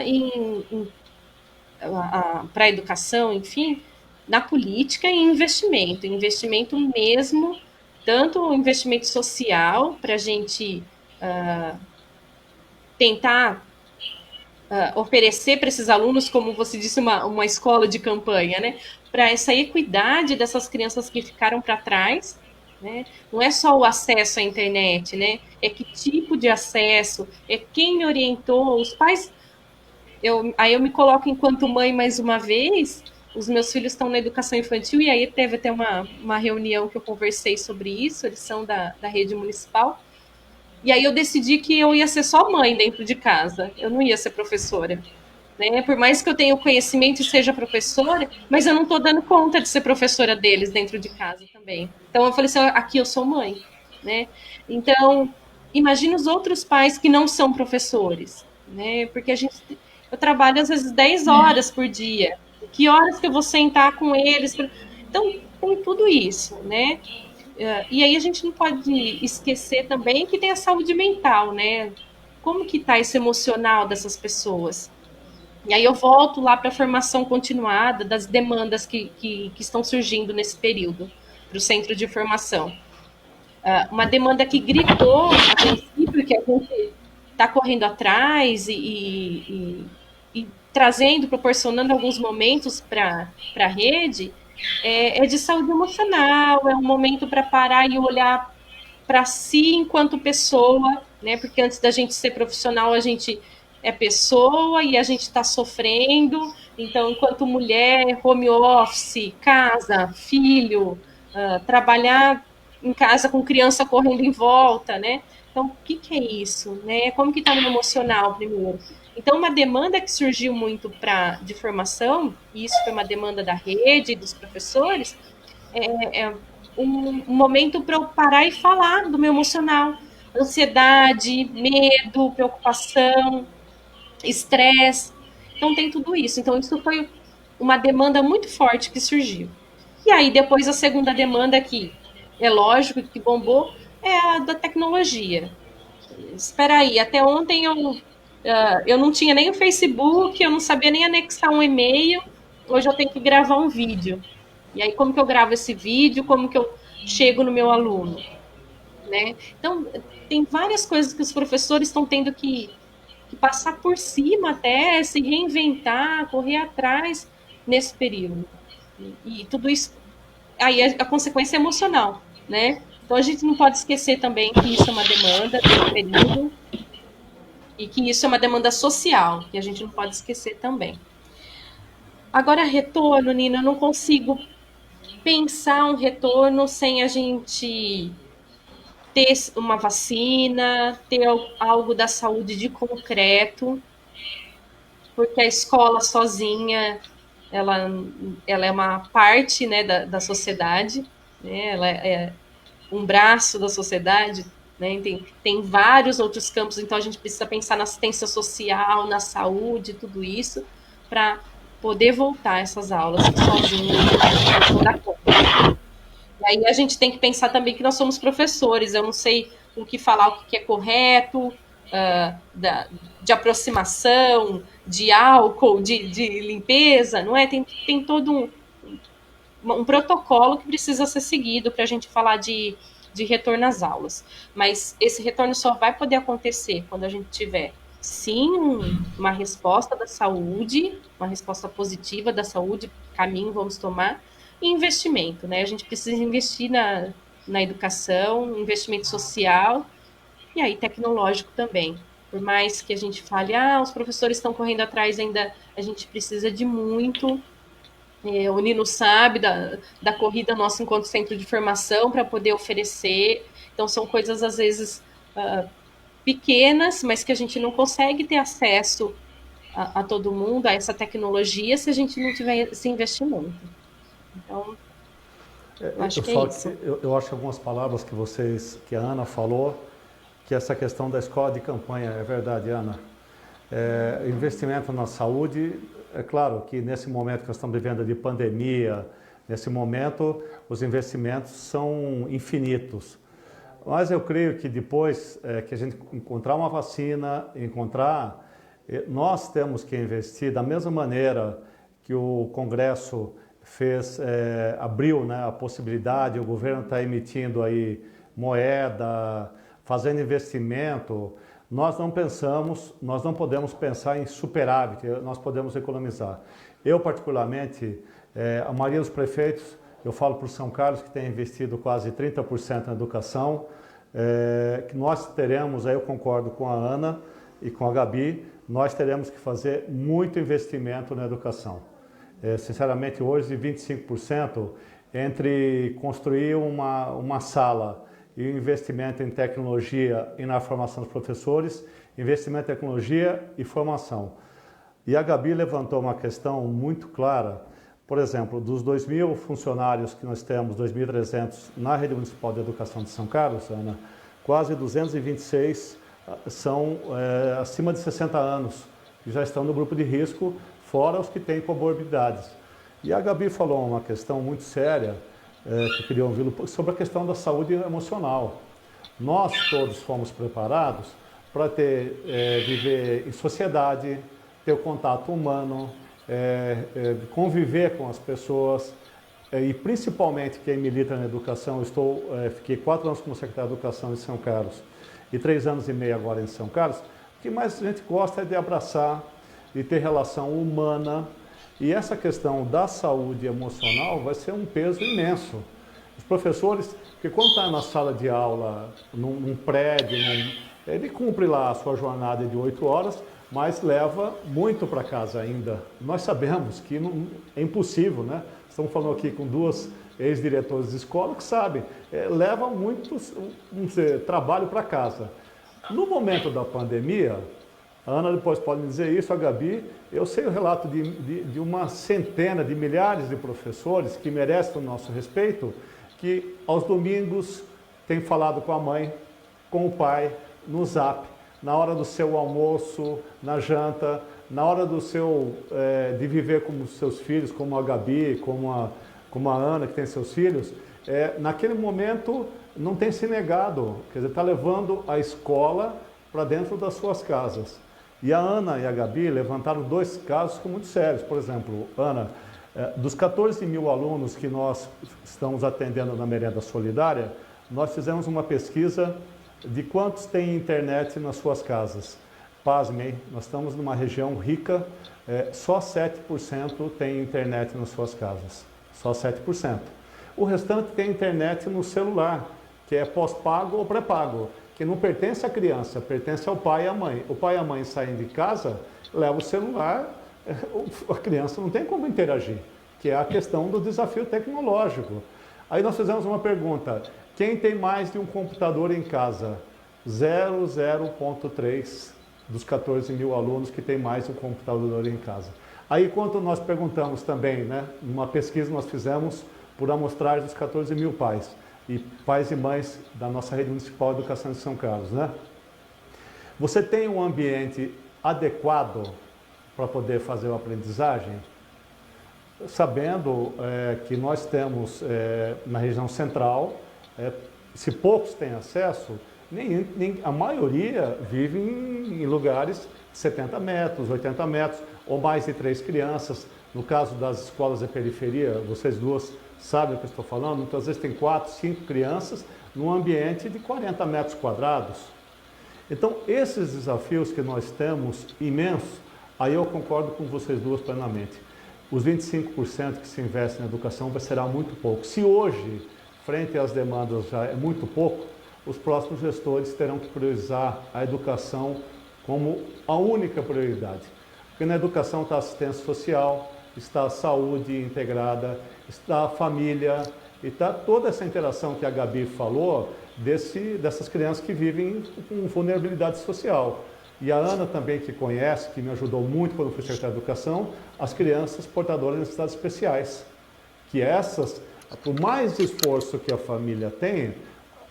para a educação, enfim, na política e investimento mesmo, tanto o investimento social para a gente tentar oferecer para esses alunos, como você disse, uma escola de campanha, né? Para essa equidade dessas crianças que ficaram para trás, né? Não é só o acesso à internet, né? É que tipo de acesso, é quem me orientou, os pais. Aí eu me coloco enquanto mãe mais uma vez. Os meus filhos estão na educação infantil e aí teve até uma reunião que eu conversei sobre isso. Eles são da rede municipal. E aí eu decidi que eu ia ser só mãe dentro de casa. Eu não ia ser professora. Né? Por mais que eu tenha o conhecimento e seja professora, mas eu não estou dando conta de ser professora deles dentro de casa também. Então eu falei assim, aqui eu sou mãe, né? Então imagine os outros pais que não são professores, né? Porque eu trabalho às vezes 10 horas por dia. Que horas que eu vou sentar com eles? Então tem tudo isso, né? E aí a gente não pode esquecer também que tem a saúde mental, né? Como que está esse emocional dessas pessoas? E aí eu volto lá para a formação continuada das demandas que estão surgindo nesse período para o centro de formação. Uma demanda que gritou a princípio, que a gente está correndo atrás e trazendo, proporcionando alguns momentos para a rede, é de saúde emocional, é um momento para parar e olhar para si enquanto pessoa, né? Porque antes da gente ser profissional, a gente é pessoa e a gente está sofrendo. Então, enquanto mulher, home office, casa, filho, trabalhar em casa com criança correndo em volta, né? Então, o que é isso, né? Como que está no emocional primeiro? Então, uma demanda que surgiu muito de formação, e isso foi uma demanda da rede, dos professores, é um momento para eu parar e falar do meu emocional. Ansiedade, medo, preocupação, estresse. Então tem tudo isso. Então isso foi uma demanda muito forte que surgiu. E aí depois a segunda demanda que é lógico que bombou é a da tecnologia. Espera aí, até ontem eu não tinha nem o Facebook, eu não sabia nem anexar um e-mail. Hoje eu tenho que gravar um vídeo. E aí como que eu gravo esse vídeo? Como que eu chego no meu aluno? Né? Então tem várias coisas que os professores estão tendo que passar por cima até, se reinventar, correr atrás nesse período. E tudo isso, aí a consequência é emocional, né? Então a gente não pode esquecer também que isso é uma demanda desse período e que isso é uma demanda social, que a gente não pode esquecer também. Agora, retorno, Nina, eu não consigo pensar um retorno sem a gente ter uma vacina, ter algo da saúde de concreto. porque a escola sozinha, ela, ela é uma parte, né, da sociedade, né, ela é um braço da sociedade, né, tem vários outros campos, então a gente precisa pensar na assistência social, na saúde, tudo isso, para poder voltar essas aulas, que sozinho não dá conta. E aí a gente tem que pensar também que nós somos professores, eu não sei o que falar, o que é correto, de aproximação, de álcool, de limpeza, não é? Tem todo um protocolo que precisa ser seguido para a gente falar de retorno às aulas. Mas esse retorno só vai poder acontecer quando a gente tiver, sim, uma resposta da saúde, uma resposta positiva da saúde, caminho vamos tomar, e investimento, né? A gente precisa investir na educação, investimento social e aí tecnológico também. Por mais que a gente fale, os professores estão correndo atrás ainda, a gente precisa de muito. O Nino sabe da corrida nossa enquanto centro de formação para poder oferecer. Então, são coisas, às vezes, pequenas, mas que a gente não consegue ter acesso a todo mundo, a essa tecnologia, se a gente não tiver esse investimento. Então, acho que é isso. Eu acho que algumas palavras que a Ana falou, que essa questão da escola de campanha, é verdade, Ana. Investimento na saúde, é claro que nesse momento que nós estamos vivendo de pandemia, nesse momento os investimentos são infinitos. Mas eu creio que depois que a gente encontrar uma vacina, nós temos que investir da mesma maneira que o Congresso abriu, né, a possibilidade, o governo está emitindo aí moeda, fazendo investimento. Nós não podemos pensar em superávit, nós podemos economizar. Eu, particularmente, a maioria dos prefeitos, eu falo por São Carlos, que tem investido quase 30% na educação, que nós teremos, aí eu concordo com a Ana e com a Gabi, nós teremos que fazer muito investimento na educação. Sinceramente, hoje, 25% entre construir uma sala e o investimento em tecnologia e na formação dos professores, investimento em tecnologia e formação. E a Gabi levantou uma questão muito clara. Por exemplo, dos 2.000 funcionários que nós temos, 2.300 na Rede Municipal de Educação de São Carlos, Ana, quase 226 são acima de 60 anos, que já estão no grupo de risco, fora os que têm comorbidades. E a Gabi falou uma questão muito séria, que eu queria ouvi-lo, sobre a questão da saúde emocional. Nós todos fomos preparados para viver em sociedade, ter o contato humano, conviver com as pessoas, e principalmente quem milita na educação. Fiquei 4 anos como secretário de Educação em São Carlos e 3 anos e meio agora em São Carlos. O que mais a gente gosta é de abraçar, de ter relação humana. E essa questão da saúde emocional vai ser um peso imenso. Os professores, porque quando está na sala de aula, num prédio, ele cumpre lá a sua jornada de 8 horas, mas leva muito para casa ainda. Nós sabemos que é impossível, né? Estamos falando aqui com 2 ex-diretores de escola que sabem, leva muito trabalho para casa. No momento da pandemia, a Ana depois pode me dizer isso, a Gabi, eu sei o relato de uma centena de milhares de professores que merecem o nosso respeito, que aos domingos têm falado com a mãe, com o pai, no Zap, na hora do seu almoço, na janta, na hora de viver com os seus filhos, como a Gabi, como a Ana, que tem seus filhos, naquele momento não tem se negado, quer dizer, está levando a escola para dentro das suas casas. E a Ana e a Gabi levantaram 2 casos muito sérios. Por exemplo, Ana, dos 14.000 alunos que nós estamos atendendo na Merenda Solidária, nós fizemos uma pesquisa de quantos têm internet nas suas casas. Pasmem, nós estamos numa região rica, só 7% tem internet nas suas casas. Só 7%. O restante tem internet no celular, que é pós-pago ou pré-pago, que não pertence à criança, pertence ao pai e à mãe. O pai e a mãe saem de casa, levam o celular, a criança não tem como interagir, que é a questão do desafio tecnológico. Aí nós fizemos uma pergunta, quem tem mais de um computador em casa? 0,0.3. dos 14 mil alunos que tem mais um computador em casa. Aí, quando nós perguntamos também, né, numa pesquisa nós fizemos por amostragem dos 14 mil pais e mães da nossa rede municipal de educação de São Carlos, né? Você tem um ambiente adequado para poder fazer a aprendizagem? Sabendo que nós temos na região central, se poucos têm acesso, a maioria vive em lugares de 70 metros, 80 metros, ou mais de 3 crianças. No caso das escolas de periferia, vocês duas sabem o que eu estou falando, muitas vezes tem 4, 5 crianças num ambiente de 40 metros quadrados. Então, esses desafios que nós temos imensos, aí eu concordo com vocês duas plenamente. Os 25% que se investe na educação será muito pouco. Se hoje, frente às demandas, já é muito pouco, os próximos gestores terão que priorizar a educação como a única prioridade. Porque na educação está a assistência social, está a saúde integrada, está a família, e está toda essa interação que a Gabi falou dessas crianças que vivem com vulnerabilidade social. E a Ana também, que conhece, que me ajudou muito quando eu fui secretário de Educação, as crianças portadoras de necessidades especiais. Que essas, por mais esforço que a família tem,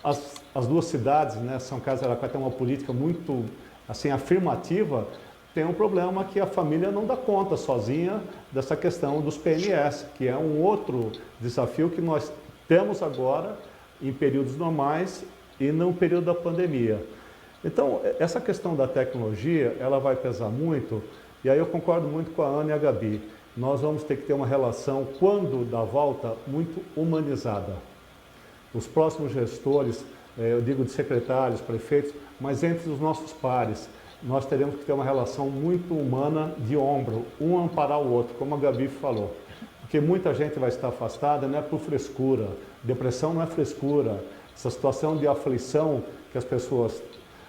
as duas cidades, né, São Carlos e Araraquara, tem uma política muito assim, afirmativa, tem um problema que a família não dá conta sozinha dessa questão dos PNS, que é um outro desafio que nós temos agora em períodos normais e no período da pandemia. Então, essa questão da tecnologia, ela vai pesar muito, e aí eu concordo muito com a Ana e a Gabi. Nós vamos ter que ter uma relação, quando dá volta, muito humanizada. Os próximos gestores, eu digo de secretários, prefeitos, mas entre os nossos pares, nós teremos que ter uma relação muito humana de ombro, um amparar o outro, como a Gabi falou. Porque muita gente vai estar afastada, não é por frescura. Depressão não é frescura. Essa situação de aflição que as pessoas...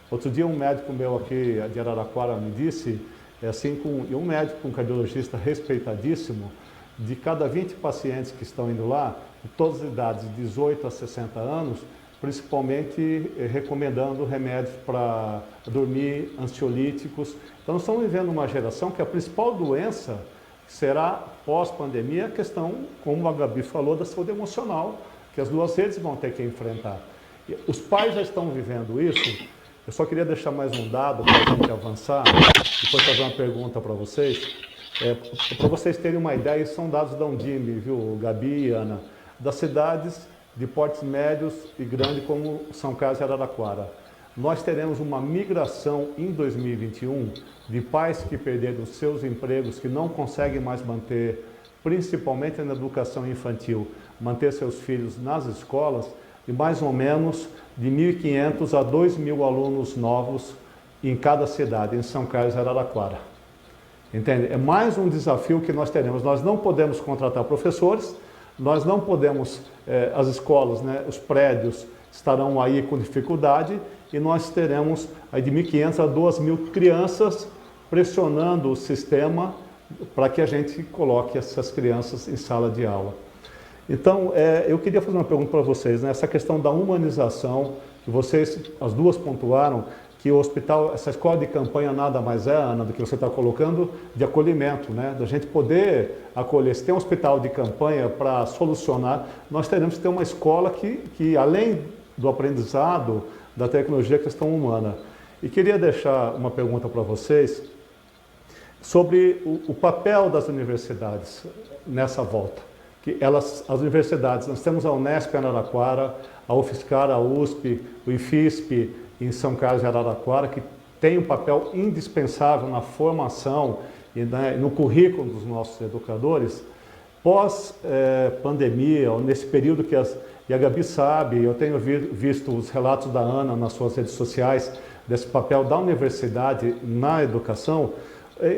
Outro dia um médico meu aqui de Araraquara me disse, e um médico, um cardiologista respeitadíssimo, de cada 20 pacientes que estão indo lá, de todas as idades, de 18 a 60 anos, principalmente recomendando remédios para dormir, ansiolíticos. Então, nós estamos vivendo uma geração que a principal doença será, pós-pandemia, a questão, como a Gabi falou, da saúde emocional, que as duas redes vão ter que enfrentar. E os pais já estão vivendo isso. Eu só queria deixar mais um dado para a gente avançar, depois fazer uma pergunta para vocês. Para vocês terem uma ideia, isso são dados da Undime, viu, Gabi e Ana, das cidades de portes médios e grandes como São Carlos e Araraquara. Nós teremos uma migração em 2021 de pais que perderam seus empregos, que não conseguem mais manter, principalmente na educação infantil, manter seus filhos nas escolas, e mais ou menos de 1.500 a 2.000 alunos novos em cada cidade, em São Carlos e Araraquara. Entende? É mais um desafio que nós teremos. Nós não podemos contratar professores, nós não podemos, as escolas, né, os prédios estarão aí com dificuldade, e nós teremos aí de 1.500 a 2.000 crianças pressionando o sistema para que a gente coloque essas crianças em sala de aula. Então, eu queria fazer uma pergunta para vocês, né? Essa questão da humanização, que vocês, as duas pontuaram, que o hospital, essa escola de campanha nada mais é, Ana, do que você está colocando, de acolhimento, né? Da gente poder acolher. Se tem um hospital de campanha para solucionar, nós teremos que ter uma escola que além do aprendizado, da tecnologia, a questão humana. E queria deixar uma pergunta para vocês sobre o papel das universidades nessa volta. Que as universidades, nós temos a Unesp em Araraquara, a UFSCar, a USP, o IFISP em São Carlos e Araraquara, que tem um papel indispensável na formação e no currículo dos nossos educadores. Pós-pandemia, ou nesse período e a Gabi sabe, eu tenho visto os relatos da Ana nas suas redes sociais, desse papel da universidade na educação.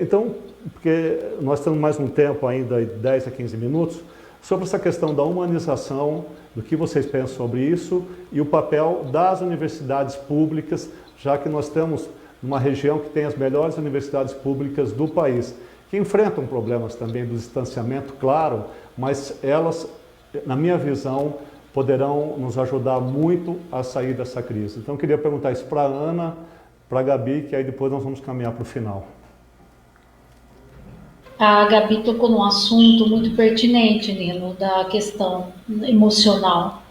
Então, porque nós temos mais um tempo ainda, 10 a 15 minutos, sobre essa questão da humanização, do que vocês pensam sobre isso, e o papel das universidades públicas, já que nós estamos numa região que tem as melhores universidades públicas do país, que enfrentam problemas também do distanciamento, claro, mas elas, na minha visão, poderão nos ajudar muito a sair dessa crise. Então, eu queria perguntar isso para a Ana para a Gabi, que aí depois nós vamos caminhar para o final. A Gabi tocou num assunto muito pertinente, Nino, da questão emocional.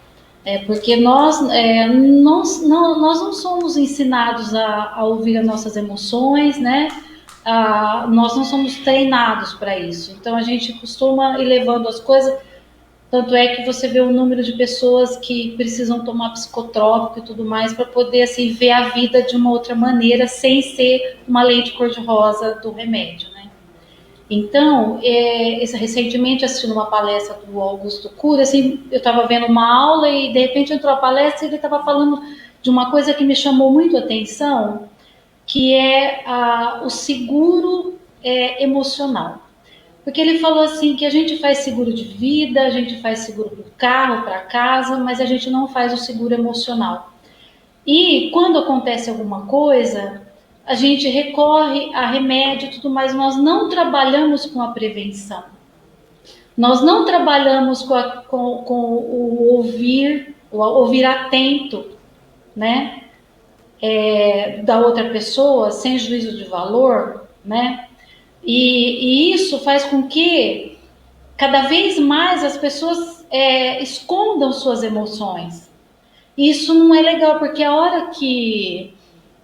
Porque nós não somos ensinados a ouvir as nossas emoções, né? Nós não somos treinados para isso. Então a gente costuma ir levando as coisas. Tanto é que você vê o número de pessoas que precisam tomar psicotrópico e tudo mais para poder assim, ver a vida de uma outra maneira, sem ser uma lente cor-de-rosa do remédio, né? Então, recentemente assistindo uma palestra do Augusto Cury, assim, eu estava vendo uma aula e de repente entrou a palestra e ele estava falando de uma coisa que me chamou muito a atenção, que é o seguro emocional. Porque ele falou assim que a gente faz seguro de vida, a gente faz seguro para o carro, para casa, mas a gente não faz o seguro emocional. E quando acontece alguma coisa, a gente recorre a remédio e tudo mais, nós não trabalhamos com a prevenção. Nós não trabalhamos com o ouvir atento, né? Da outra pessoa, sem juízo de valor, né? E isso faz com que cada vez mais as pessoas escondam suas emoções. E isso não é legal, porque a hora que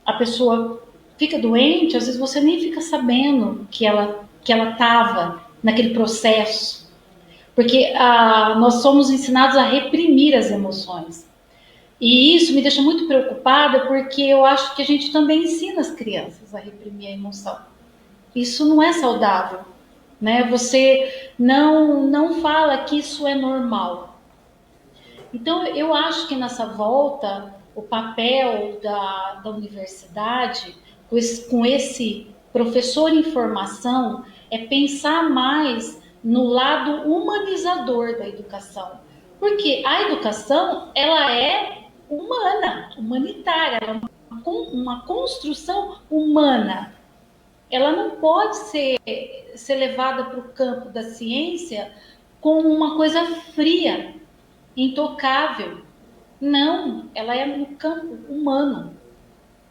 a pessoa fica doente, às vezes você nem fica sabendo que ela estava naquele processo. Porque nós somos ensinados a reprimir as emoções. E isso me deixa muito preocupada, porque eu acho que a gente também ensina as crianças a reprimir a emoção. Isso não é saudável, né? Você não fala que isso é normal. Então, eu acho que nessa volta, o papel da universidade, com esse professor em formação, é pensar mais no lado humanizador da educação. Porque a educação, ela é humana, humanitária, ela é uma construção humana. Ela não pode ser levada para o campo da ciência como uma coisa fria, intocável. Não, ela é no campo humano,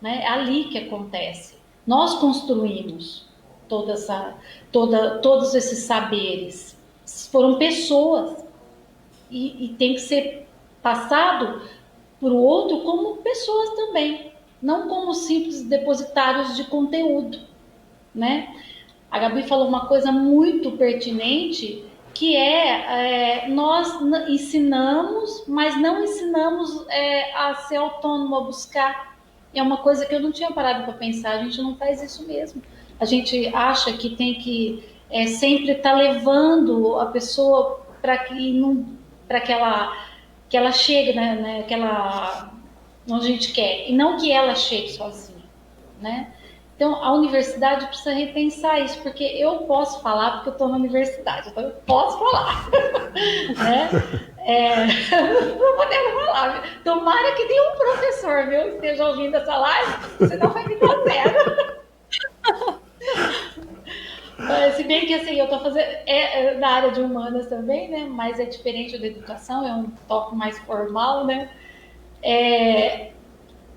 né? É ali que acontece. Nós construímos todos esses saberes. Foram pessoas e tem que ser passado para o outro como pessoas também, não como simples depositários de conteúdo, né? A Gabi falou uma coisa muito pertinente, que nós ensinamos, mas não ensinamos a ser autônomo, a buscar. É uma coisa que eu não tinha parado para pensar, a gente não faz isso mesmo. A gente acha que tem que sempre estar levando a pessoa para que ela chegue, né, onde a gente quer, e não que ela chegue sozinha, né? Então, a universidade precisa repensar isso, porque eu posso falar porque eu estou na universidade, então eu posso falar, né? Não podemos falar. Tomara que nenhum professor, viu, esteja ouvindo essa live, senão vai me dar zero. Se bem que assim, eu estou fazendo na área de humanas também, né? Mas é diferente da educação, é um toque mais formal, né?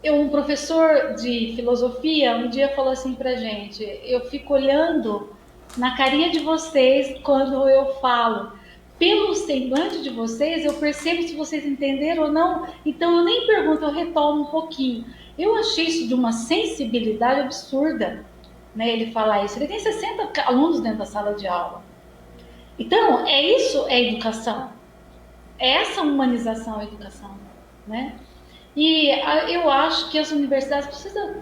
Um professor de filosofia um dia falou assim pra gente: eu fico olhando na carinha de vocês quando eu falo. Pelo semblante de vocês, eu percebo se vocês entenderam ou não. Então eu nem pergunto, eu retomo um pouquinho. Eu achei isso de uma sensibilidade absurda, né? Ele falar isso. Ele tem 60 alunos dentro da sala de aula. Então, isso é educação. É essa humanização a educação, né? E eu acho que as universidades precisam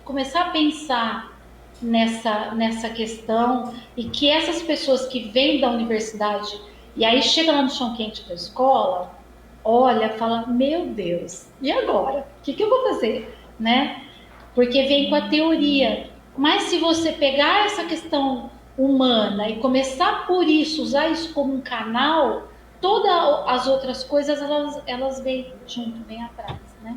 começar a pensar nessa questão, e que essas pessoas que vêm da universidade e aí chegam lá no chão quente da escola, olha, fala, meu Deus, e agora? O que eu vou fazer? Né? Porque vem com a teoria. Mas se você pegar essa questão humana e começar por isso, usar isso como um canal, todas as outras coisas, elas vêm junto, vêm atrás, né?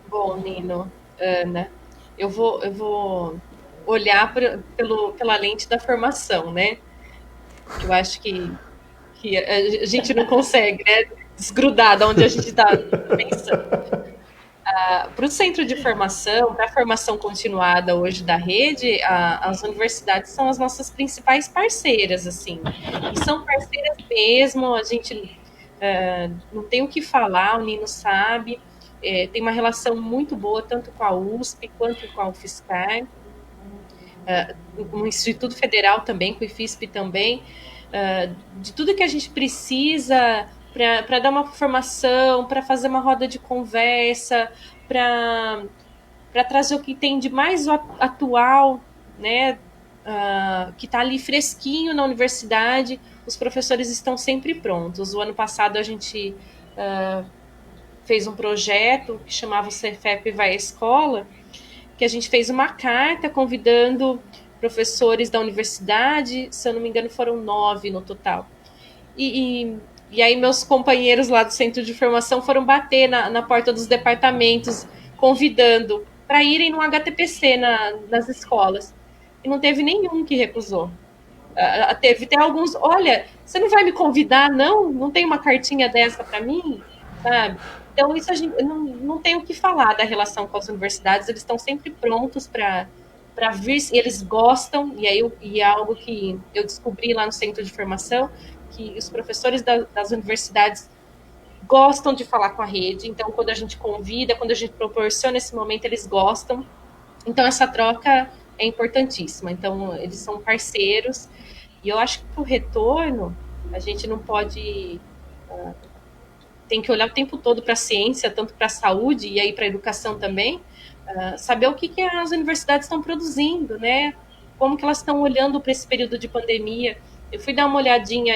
Bom, Nino, Ana, eu vou olhar pela lente da formação, né? Eu acho que a gente não consegue, né? desgrudar de onde a gente está pensando. Para o centro de formação, para a formação continuada hoje da rede, as universidades são as nossas principais parceiras, assim, e são parceiras mesmo, a gente não tem o que falar, o Nino sabe, tem uma relação muito boa tanto com a USP quanto com a UFSCar, no Instituto Federal também, com o IFISP também, de tudo que a gente precisa para dar uma formação, para fazer uma roda de conversa, para trazer o que tem de mais atual, né, que está ali fresquinho na universidade, os professores estão sempre prontos. O ano passado a gente fez um projeto que chamava o Cefep Vai à Escola, que a gente fez uma carta convidando professores da universidade, se eu não me engano foram 9 no total. E aí meus companheiros lá do centro de formação foram bater na porta dos departamentos, convidando para irem no HTPC nas escolas. E não teve nenhum que recusou. Teve até alguns, olha, você não vai me convidar, não? Não tem uma cartinha dessa para mim? Sabe? Então, isso a gente não tem o que falar da relação com as universidades, eles estão sempre prontos para vir, eles gostam, e é algo que eu descobri lá no centro de formação, que os professores das universidades gostam de falar com a rede, então quando a gente convida, quando a gente proporciona esse momento, eles gostam. Então essa troca é importantíssima. Então eles são parceiros, e eu acho que para o retorno, a gente não pode... tem que olhar o tempo todo para a ciência, tanto para a saúde e aí para a educação também, saber o que as universidades estão produzindo, né? Como que elas estão olhando para esse período de pandemia. Eu fui dar uma olhadinha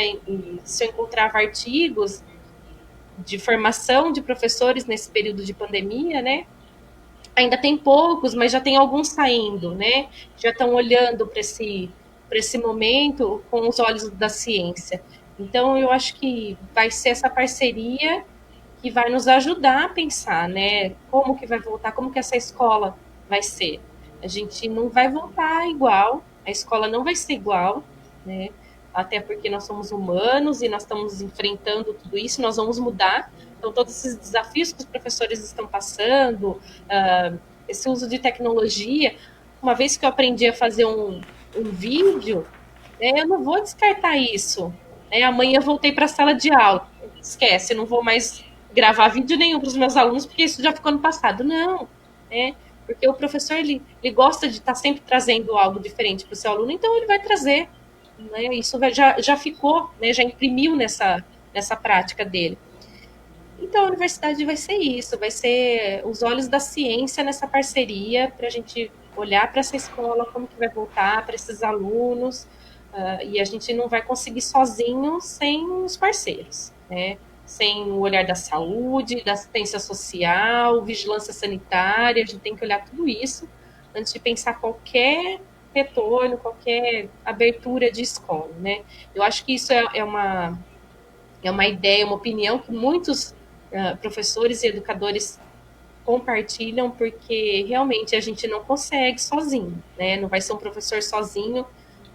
se eu encontrava artigos de formação de professores nesse período de pandemia, né? Ainda tem poucos, mas já tem alguns saindo, né? Já estão olhando para esse momento com os olhos da ciência. Então, eu acho que vai ser essa parceria que vai nos ajudar a pensar, né? Como que vai voltar, como que essa escola vai ser. A gente não vai voltar igual, a escola não vai ser igual, né? Até porque nós somos humanos e nós estamos enfrentando tudo isso, nós vamos mudar. Então, todos esses desafios que os professores estão passando, esse uso de tecnologia, uma vez que eu aprendi a fazer um vídeo, né, eu não vou descartar isso. Né? Amanhã eu voltei para a sala de aula. Esquece, eu não vou mais gravar vídeo nenhum para os meus alunos, porque isso já ficou no passado. Não, né? Porque o professor, ele gosta de estar sempre trazendo algo diferente para o seu aluno, então ele vai trazer. Né? Isso já ficou, né? Já imprimiu nessa prática dele. Então, a universidade vai ser isso, vai ser os olhos da ciência nessa parceria, para a gente olhar para essa escola, como que vai voltar, para esses alunos, e a gente não vai conseguir sozinho sem os parceiros, né? Sem o olhar da saúde, da assistência social, vigilância sanitária, a gente tem que olhar tudo isso antes de pensar qualquer retorno, qualquer abertura de escola, né? Eu acho que isso é uma ideia, uma opinião que muitos professores e educadores compartilham, porque realmente a gente não consegue sozinho, né? Não vai ser um professor sozinho,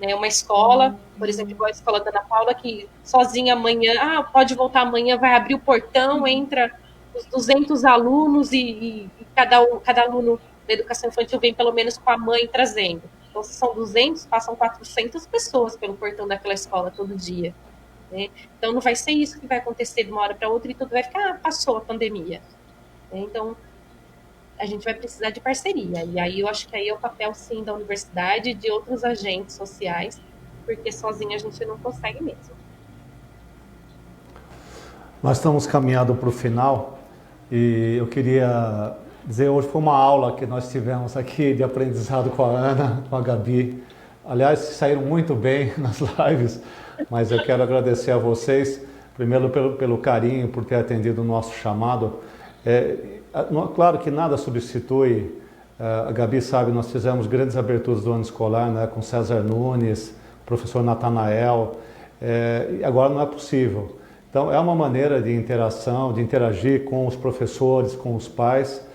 né? Uma escola, por exemplo, igual a escola da Ana Paula, que sozinha amanhã, pode voltar amanhã, vai abrir o portão, entra os 200 alunos e cada aluno da educação infantil vem pelo menos com a mãe trazendo. Então, se são 200, passam 400 pessoas pelo portão daquela escola todo dia. Né? Então, não vai ser isso que vai acontecer de uma hora para outra e tudo vai ficar, passou a pandemia. Né? Então, a gente vai precisar de parceria. E aí eu acho que aí é o papel, sim, da universidade e de outros agentes sociais, porque sozinha a gente não consegue mesmo. Nós estamos caminhando para o final e eu queria dizer, hoje foi uma aula que nós tivemos aqui de aprendizado com a Ana, com a Gabi. Aliás, saíram muito bem nas lives, mas eu quero agradecer a vocês, primeiro pelo carinho, por ter atendido o nosso chamado. Claro que nada substitui, a Gabi sabe, nós fizemos grandes aberturas do ano escolar, né, com César Nunes, professor Natanael, e agora não é possível. Então é uma maneira de interação, de interagir com os professores, com os pais.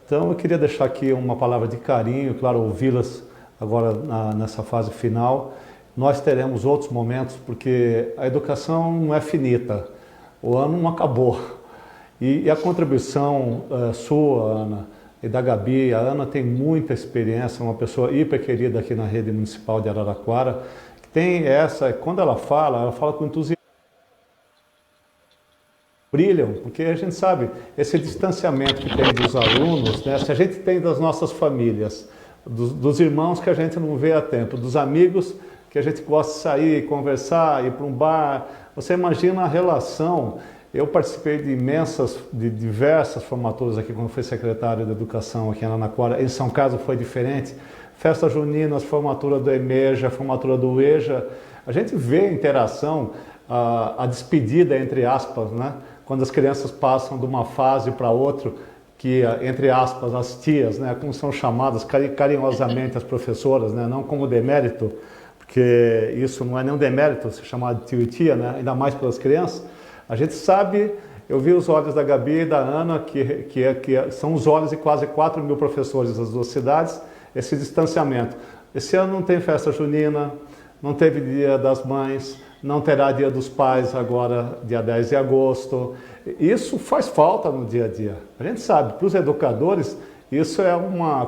Então eu queria deixar aqui uma palavra de carinho, claro, ouvi-las agora nessa fase final. Nós teremos outros momentos, porque a educação não é finita. o ano não acabou. E a contribuição sua, Ana, e da Gabi, a Ana tem muita experiência, uma pessoa hiper querida aqui na rede municipal de Araraquara, que tem quando ela fala com entusiasmo. Brilham, porque a gente sabe, esse distanciamento que tem dos alunos, né, se a gente tem das nossas famílias, dos irmãos que a gente não vê há tempo, dos amigos que a gente gosta de sair, conversar, ir para um bar, você imagina a relação. Eu participei de diversas formaturas aqui, quando fui secretário de Educação aqui em Araraquara. Em São Carlos foi diferente. Festa junina, as formaturas do EMEJA, a formatura do EJA. A gente vê a interação, a despedida, entre aspas, né? Quando as crianças passam de uma fase para outra, que, entre aspas, as tias, né? Como são chamadas carinhosamente as professoras, né? Não como demérito, porque isso não é nenhum demérito, se chamar de tio e tia, né? Ainda mais pelas crianças. A gente sabe, eu vi os olhos da Gabi e da Ana, que são os olhos de quase 4 mil professores das duas cidades, esse distanciamento. Esse ano não tem festa junina, não teve Dia das Mães, não terá Dia dos Pais agora, dia 10 de agosto. Isso faz falta no dia a dia. A gente sabe, para os educadores, isso é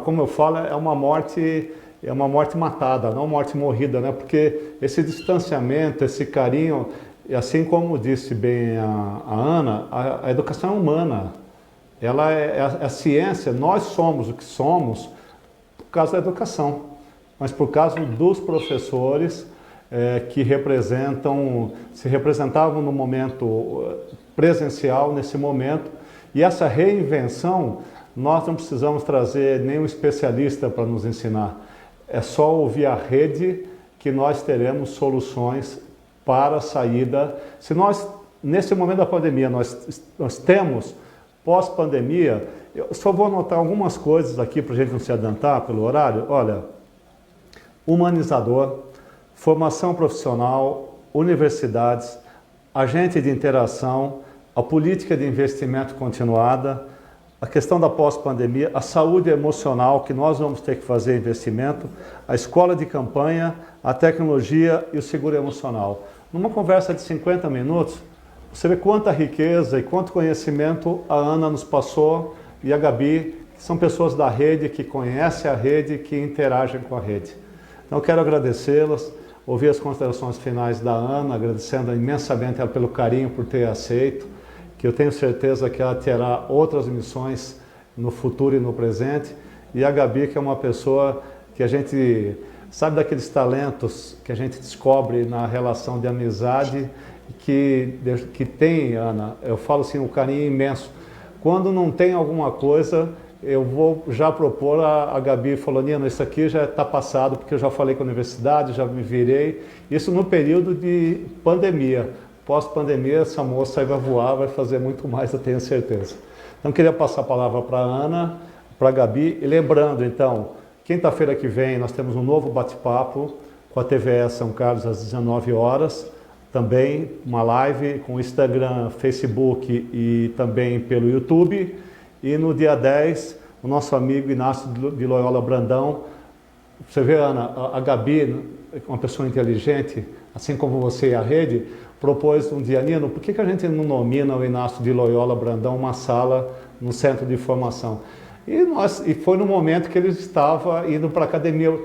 como eu falo, é uma morte matada, não morte morrida, né? Porque esse distanciamento, esse carinho, e assim como disse bem a Ana, a educação é humana. Ela é a ciência, nós somos o que somos por causa da educação, mas por causa dos professores que se representavam no momento presencial, nesse momento. E essa reinvenção, nós não precisamos trazer nenhum especialista para nos ensinar. É só ouvir a rede que nós teremos soluções para a saída. Se nós, nesse momento da pandemia, nós temos, pós-pandemia, eu só vou anotar algumas coisas aqui para a gente não se adiantar pelo horário. Olha, humanizador, formação profissional, universidades, agente de interação, a política de investimento continuada, a questão da pós-pandemia, a saúde emocional, que nós vamos ter que fazer investimento, a escola de campanha, a tecnologia e o seguro emocional. Numa conversa de 50 minutos, você vê quanta riqueza e quanto conhecimento a Ana nos passou e a Gabi, que são pessoas da rede, que conhecem a rede, que interagem com a rede. Então, eu quero agradecê-las, ouvir as considerações finais da Ana, agradecendo imensamente ela pelo carinho por ter aceito, que eu tenho certeza que ela terá outras missões no futuro e no presente, e a Gabi, que é uma pessoa que a gente sabe daqueles talentos que a gente descobre na relação de amizade, que tem, Ana, eu falo assim, um carinho imenso. Quando não tem alguma coisa, eu vou já propor, a Gabi falou, Nina, isso aqui já está passado, porque eu já falei com a universidade, já me virei. Isso no período de pandemia. Pós-pandemia, essa moça vai voar, vai fazer muito mais, eu tenho certeza. Então, queria passar a palavra para a Ana, para a Gabi. E lembrando, então, quinta-feira que vem nós temos um novo bate-papo com a TVE São Carlos às 19 horas. Também uma live com Instagram, Facebook e também pelo YouTube. E no dia 10, o nosso amigo Inácio de Loyola Brandão. Você vê, Ana, a Gabi, uma pessoa inteligente, assim como você e a rede, propôs um dia, Nino, por que a gente não nomina o Inácio de Loyola Brandão uma sala no centro de formação? E foi no momento que ele estava indo para a academia.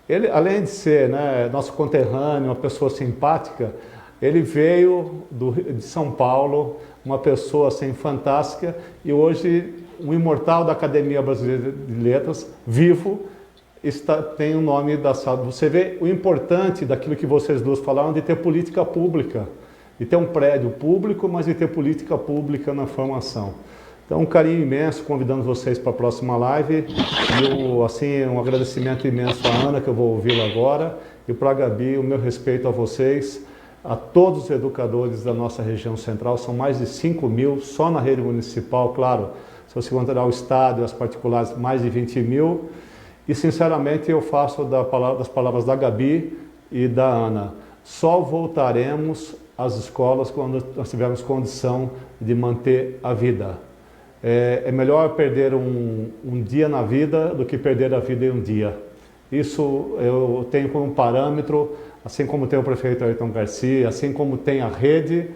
Ele, além de ser, né, nosso conterrâneo, uma pessoa simpática, ele veio de São Paulo, uma pessoa assim, fantástica, e hoje um imortal da Academia Brasileira de Letras, vivo, tem o nome da sala. Você vê o importante daquilo que vocês duas falaram, de ter política pública, de ter um prédio público, mas de ter política pública na formação. Então, um carinho imenso, convidando vocês para a próxima live, e assim, um agradecimento imenso à Ana, que eu vou ouvi-la agora, e para a Gabi, o meu respeito a vocês, a todos os educadores da nossa região central, são mais de 5 mil, só na rede municipal, claro, se você considerar o Estado e as particulares, mais de 20 mil, e sinceramente eu faço das palavras da Gabi e da Ana, só voltaremos às escolas quando nós tivermos condição de manter a vida. É melhor perder um dia na vida do que perder a vida em um dia. Isso eu tenho como parâmetro, assim como tem o prefeito Ayrton Garcia, assim como tem a rede,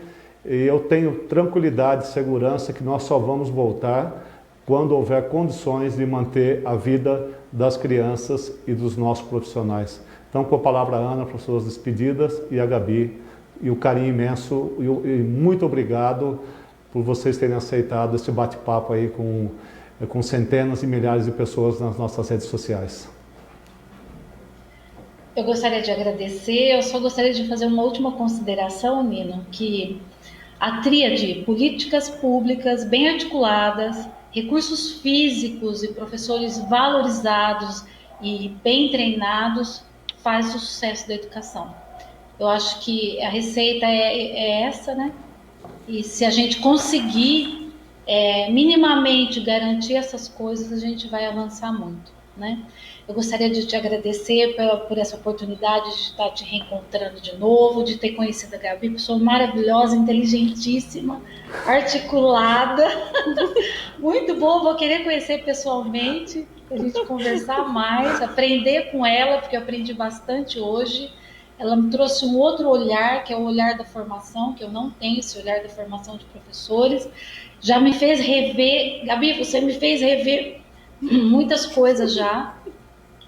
e eu tenho tranquilidade e segurança que nós só vamos voltar quando houver condições de manter a vida das crianças e dos nossos profissionais. Então, com a palavra, Ana, para suas despedidas, e a Gabi, e o carinho imenso, e muito obrigado por vocês terem aceitado esse bate-papo aí com centenas e milhares de pessoas nas nossas redes sociais. Eu gostaria de agradecer, eu só gostaria de fazer uma última consideração, Nino, que a tríade políticas públicas bem articuladas, recursos físicos e professores valorizados e bem treinados faz o sucesso da educação. Eu acho que a receita é essa, né? E se a gente conseguir minimamente garantir essas coisas, a gente vai avançar muito, né? Eu gostaria de te agradecer por essa oportunidade de estar te reencontrando de novo, de ter conhecido a Gabi, pessoa maravilhosa, inteligentíssima, articulada, muito bom, vou querer conhecer pessoalmente, a gente conversar mais, aprender com ela, porque eu aprendi bastante hoje. Ela me trouxe um outro olhar, que é o olhar da formação, que eu não tenho esse olhar da formação de professores. Já me fez rever, Gabi, você me fez rever muitas coisas já.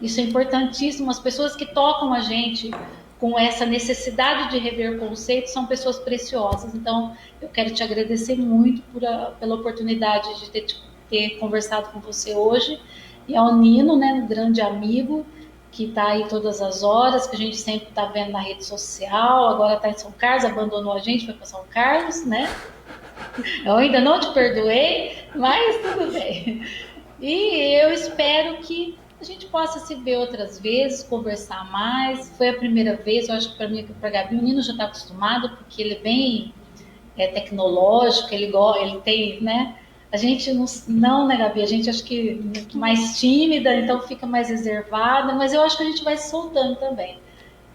Isso é importantíssimo. As pessoas que tocam a gente com essa necessidade de rever conceitos são pessoas preciosas. Então, eu quero te agradecer muito pela oportunidade de ter conversado com você hoje. E ao Nino, né, um grande amigo, que está aí todas as horas, que a gente sempre está vendo na rede social, agora está em São Carlos, abandonou a gente, foi para São Carlos, né? Eu ainda não te perdoei, mas tudo bem. E eu espero que a gente possa se ver outras vezes, conversar mais. Foi a primeira vez, eu acho que para mim, para a Gabi, o Nino já está acostumado, porque ele é bem tecnológico, ele tem, né? A gente não, né, Gabi? A gente acho que mais tímida, então fica mais reservada, mas eu acho que a gente vai se soltando também.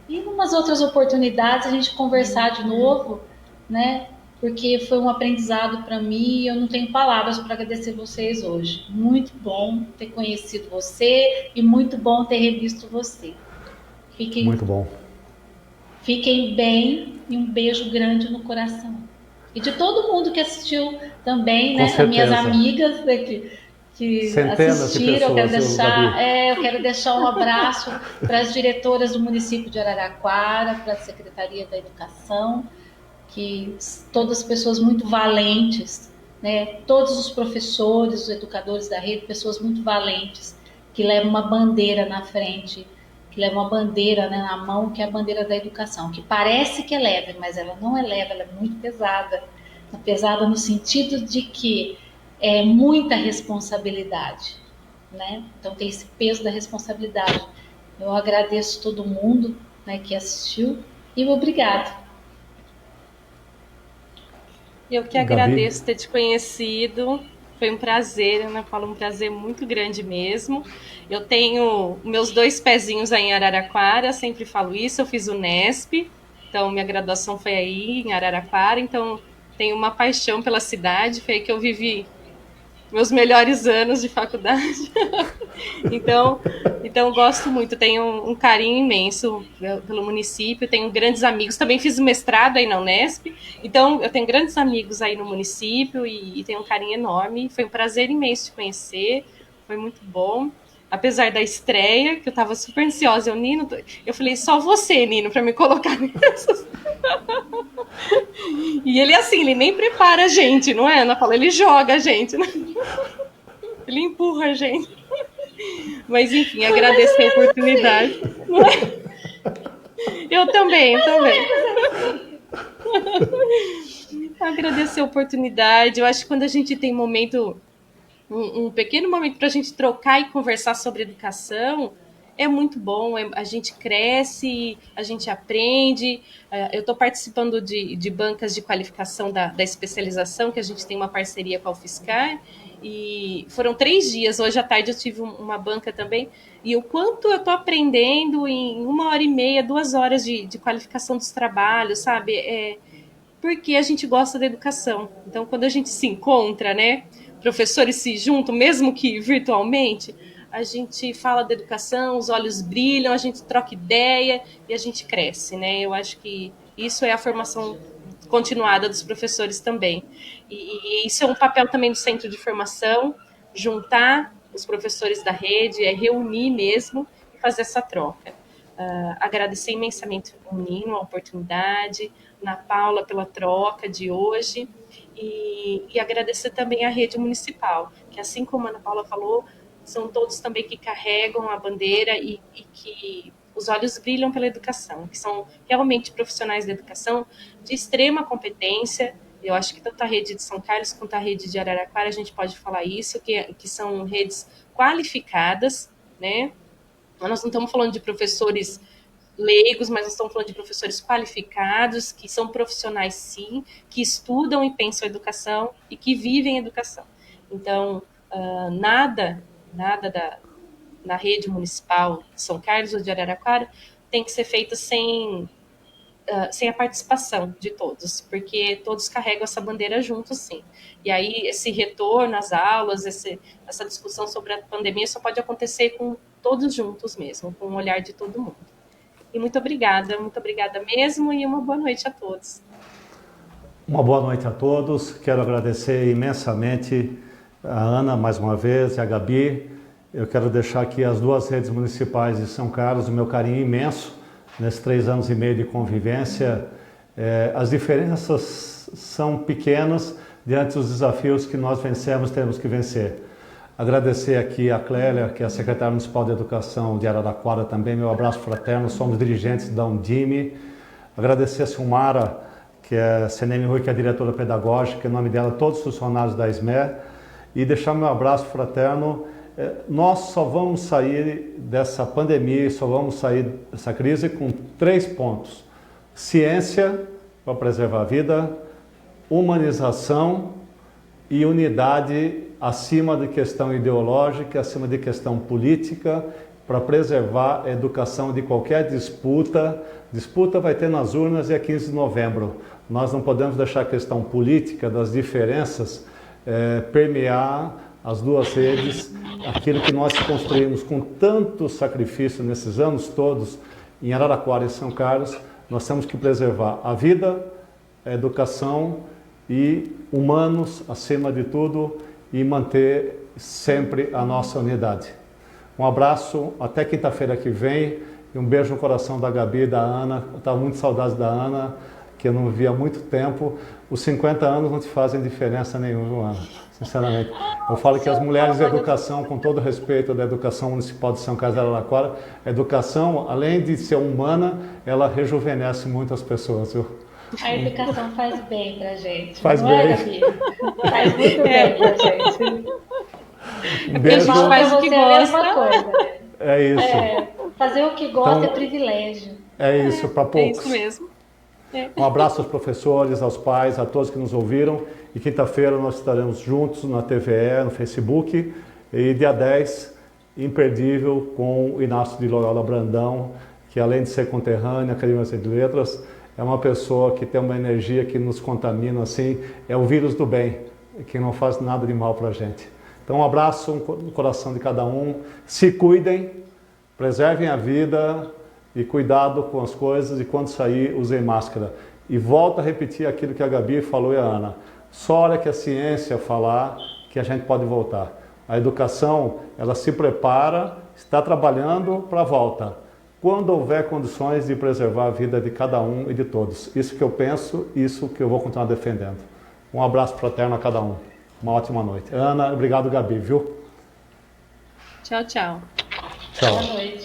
E em umas outras oportunidades a gente conversar de novo, né? Porque foi um aprendizado para mim e eu não tenho palavras para agradecer vocês hoje. Muito bom ter conhecido você e muito bom ter revisto você. Muito bom. Fiquem bem e um beijo grande no coração. E de todo mundo que assistiu também, né? As minhas amigas que assistiram, eu quero deixar um abraço para as diretoras do município de Araraquara, para a Secretaria da Educação, que todas pessoas muito valentes, né? Todos os professores, os educadores da rede, pessoas muito valentes, que levam uma bandeira na frente, que levam uma bandeira, né, na mão, que é a bandeira da educação, que parece que é leve, mas ela não é leve, ela é muito pesada. Pesada no sentido de que é muita responsabilidade, né? Então tem esse peso da responsabilidade. Eu agradeço todo mundo, né, que assistiu e obrigado. Eu que agradeço ter te conhecido. Foi um prazer, Ana Paula, um prazer muito grande mesmo. Eu tenho meus 2 pezinhos aí em Araraquara, sempre falo isso, eu fiz o Nesp, então minha graduação foi aí em Araraquara, então tenho uma paixão pela cidade, foi aí que eu vivi meus melhores anos de faculdade. então gosto muito, tenho um carinho imenso pelo município, tenho grandes amigos, também fiz mestrado aí na Unesp, então eu tenho grandes amigos aí no município e tenho um carinho enorme, foi um prazer imenso te conhecer, foi muito bom. Apesar da estreia, que eu tava super ansiosa, Nino, eu falei, só você, Nino, pra me colocar nessas. E ele, assim, ele nem prepara a gente, não é, Ana Paula? Ele joga a gente, né? Ele empurra a gente. Mas, enfim, agradecer a oportunidade. Eu também. Agradecer a oportunidade. Eu acho que quando a gente tem um pequeno momento para a gente trocar e conversar sobre educação, é muito bom, a gente cresce, a gente aprende. Eu estou participando de bancas de qualificação da especialização, que a gente tem uma parceria com a UFSCar, e foram 3 dias, hoje à tarde eu tive uma banca também, e o quanto eu estou aprendendo em 1h30, 2 horas de qualificação dos trabalhos, sabe? Porque a gente gosta da educação. Então, quando a gente se encontra, né, professores se juntam, mesmo que virtualmente, a gente fala da educação, os olhos brilham, a gente troca ideia e a gente cresce, né? Eu acho que isso é a formação continuada dos professores também. E isso é um papel também do Centro de Formação, juntar os professores da rede, reunir mesmo e fazer essa troca. Agradecer imensamente ao Nino a oportunidade, na Paula pela troca de hoje, e agradecer também à rede municipal, que assim como a Ana Paula falou, são todos também que carregam a bandeira e que os olhos brilham pela educação, que são realmente profissionais da educação de extrema competência. Eu acho que tanto a rede de São Carlos quanto a rede de Araraquara, a gente pode falar isso, que são redes qualificadas, né? Nós não estamos falando de professores leigos, mas nós estamos falando de professores qualificados, que são profissionais sim, que estudam e pensam a educação e que vivem a educação. Então, nada na rede municipal de São Carlos ou de Araraquara tem que ser feito sem a participação de todos, porque todos carregam essa bandeira juntos, sim. E aí, esse retorno às aulas, essa discussão sobre a pandemia só pode acontecer com todos juntos mesmo, com o olhar de todo mundo. E muito obrigada mesmo, e uma boa noite a todos. Uma boa noite a todos. Quero agradecer imensamente a Ana, mais uma vez, e a Gabi. Eu quero deixar aqui as duas redes municipais de São Carlos, o meu carinho imenso nesses 3 anos e meio de convivência. As diferenças são pequenas diante dos desafios que nós vencemos, temos que vencer. Agradecer aqui a Clélia, que é a secretária municipal de educação de Araraquara também, meu abraço fraterno, somos dirigentes da Undime. Agradecer a Silmara, que é a Seneme Rui, que é a diretora pedagógica, em nome dela, todos os funcionários da SME, e deixar meu abraço fraterno. Nós só vamos sair dessa pandemia, só vamos sair dessa crise com 3 pontos. Ciência, para preservar a vida, humanização e unidade acima de questão ideológica, acima de questão política, para preservar a educação de qualquer disputa. Disputa vai ter nas urnas dia 15 de novembro. Nós não podemos deixar a questão política das diferenças permear as duas redes, aquilo que nós construímos com tanto sacrifício nesses anos todos em Araraquara e São Carlos. Nós temos que preservar a vida, a educação e humanos acima de tudo e manter sempre a nossa unidade. Um abraço, até quinta-feira que vem e um beijo no coração da Gabi e da Ana. Eu estava muito saudade da Ana, que eu não via há muito tempo. Os 50 anos não te fazem diferença nenhuma, Ana, sinceramente. Eu falo que as mulheres da educação, com todo respeito da educação municipal de São Carlos de Araraquara, a educação, além de ser humana, ela rejuvenesce muitas pessoas, viu? A educação faz bem pra gente. Faz não bem. É, Gabi? Faz muito bem pra gente. Um beijo. A gente faz o que gosta. Coisa. É isso. Fazer o que gosta Então, é privilégio. É isso, para poucos. É isso mesmo. Um abraço aos professores, aos pais, a todos que nos ouviram. E quinta-feira nós estaremos juntos na TVE, no Facebook. E dia 10, imperdível, com o Inácio de Loyola Brandão, que além de ser conterrâneo, acadêmico de letras, é uma pessoa que tem uma energia que nos contamina, assim, é o vírus do bem, que não faz nada de mal para a gente. Então um abraço no coração de cada um, se cuidem, preservem a vida e cuidado com as coisas, e quando sair, usem máscara. E volto a repetir aquilo que a Gabi falou e a Ana, só a hora que a ciência falar que a gente pode voltar. A educação, ela se prepara, está trabalhando para a volta. Quando houver condições de preservar a vida de cada um e de todos. Isso que eu penso, isso que eu vou continuar defendendo. Um abraço fraterno a cada um. Uma ótima noite. Ana, obrigado, Gabi, viu? Tchau, tchau. Tchau. Boa noite.